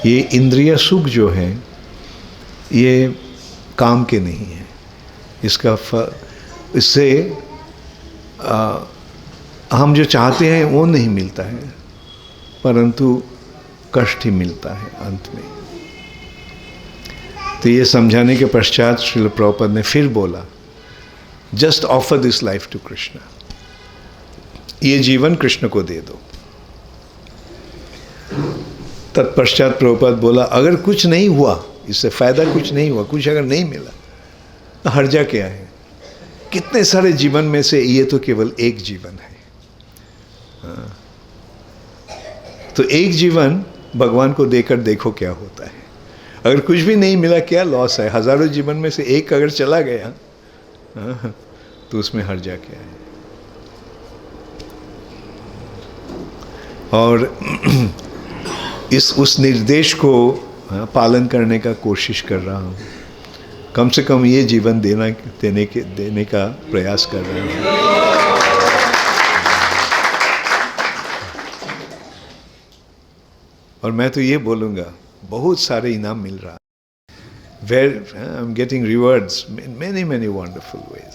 ये इंद्रिय सुख जो है ये काम के नहीं है, इसका फल, इससे हम जो चाहते हैं वो नहीं मिलता है, परंतु कष्ट ही मिलता है अंत में। तो ये समझाने के पश्चात श्रील प्रभुपाद ने फिर बोला, just offer this life to Krishna, ये जीवन कृष्ण को दे दो। तत्पश्चात प्रभुपाद बोला, अगर कुछ नहीं हुआ, इससे फायदा कुछ नहीं हुआ, कुछ अगर नहीं मिला तो हर्जा क्या है? कितने सारे जीवन में से ये तो केवल एक जीवन है। तो एक जीवन भगवान को देकर देखो क्या होता है। अगर कुछ भी नहीं मिला क्या लॉस है? हजारों जीवन में से एक अगर चला गया तो उसमें हर्जा क्या है? और उस निर्देश को पालन करने का कोशिश कर रहा हूँ। कम से कम ये जीवन देने का प्रयास कर रहा हूँ। और मैं तो ये बोलूँगा, बहुत सारे इनाम मिल रहा है। I am getting rewards in many wonderful ways.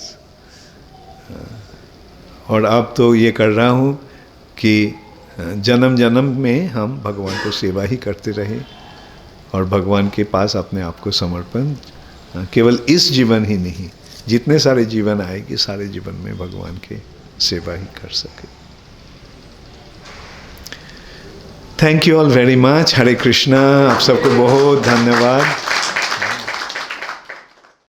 और अब तो ये कर रहा हूँ कि जन्म जन्म में हम भगवान को सेवा ही करते रहे और भगवान के पास अपने आप को समर्पण, केवल इस जीवन ही नहीं, जितने सारे जीवन आएंगे सारे जीवन में भगवान के सेवा ही कर सके। Thank you all very much. Hare Krishna. आप सबको बहुत धन्यवाद।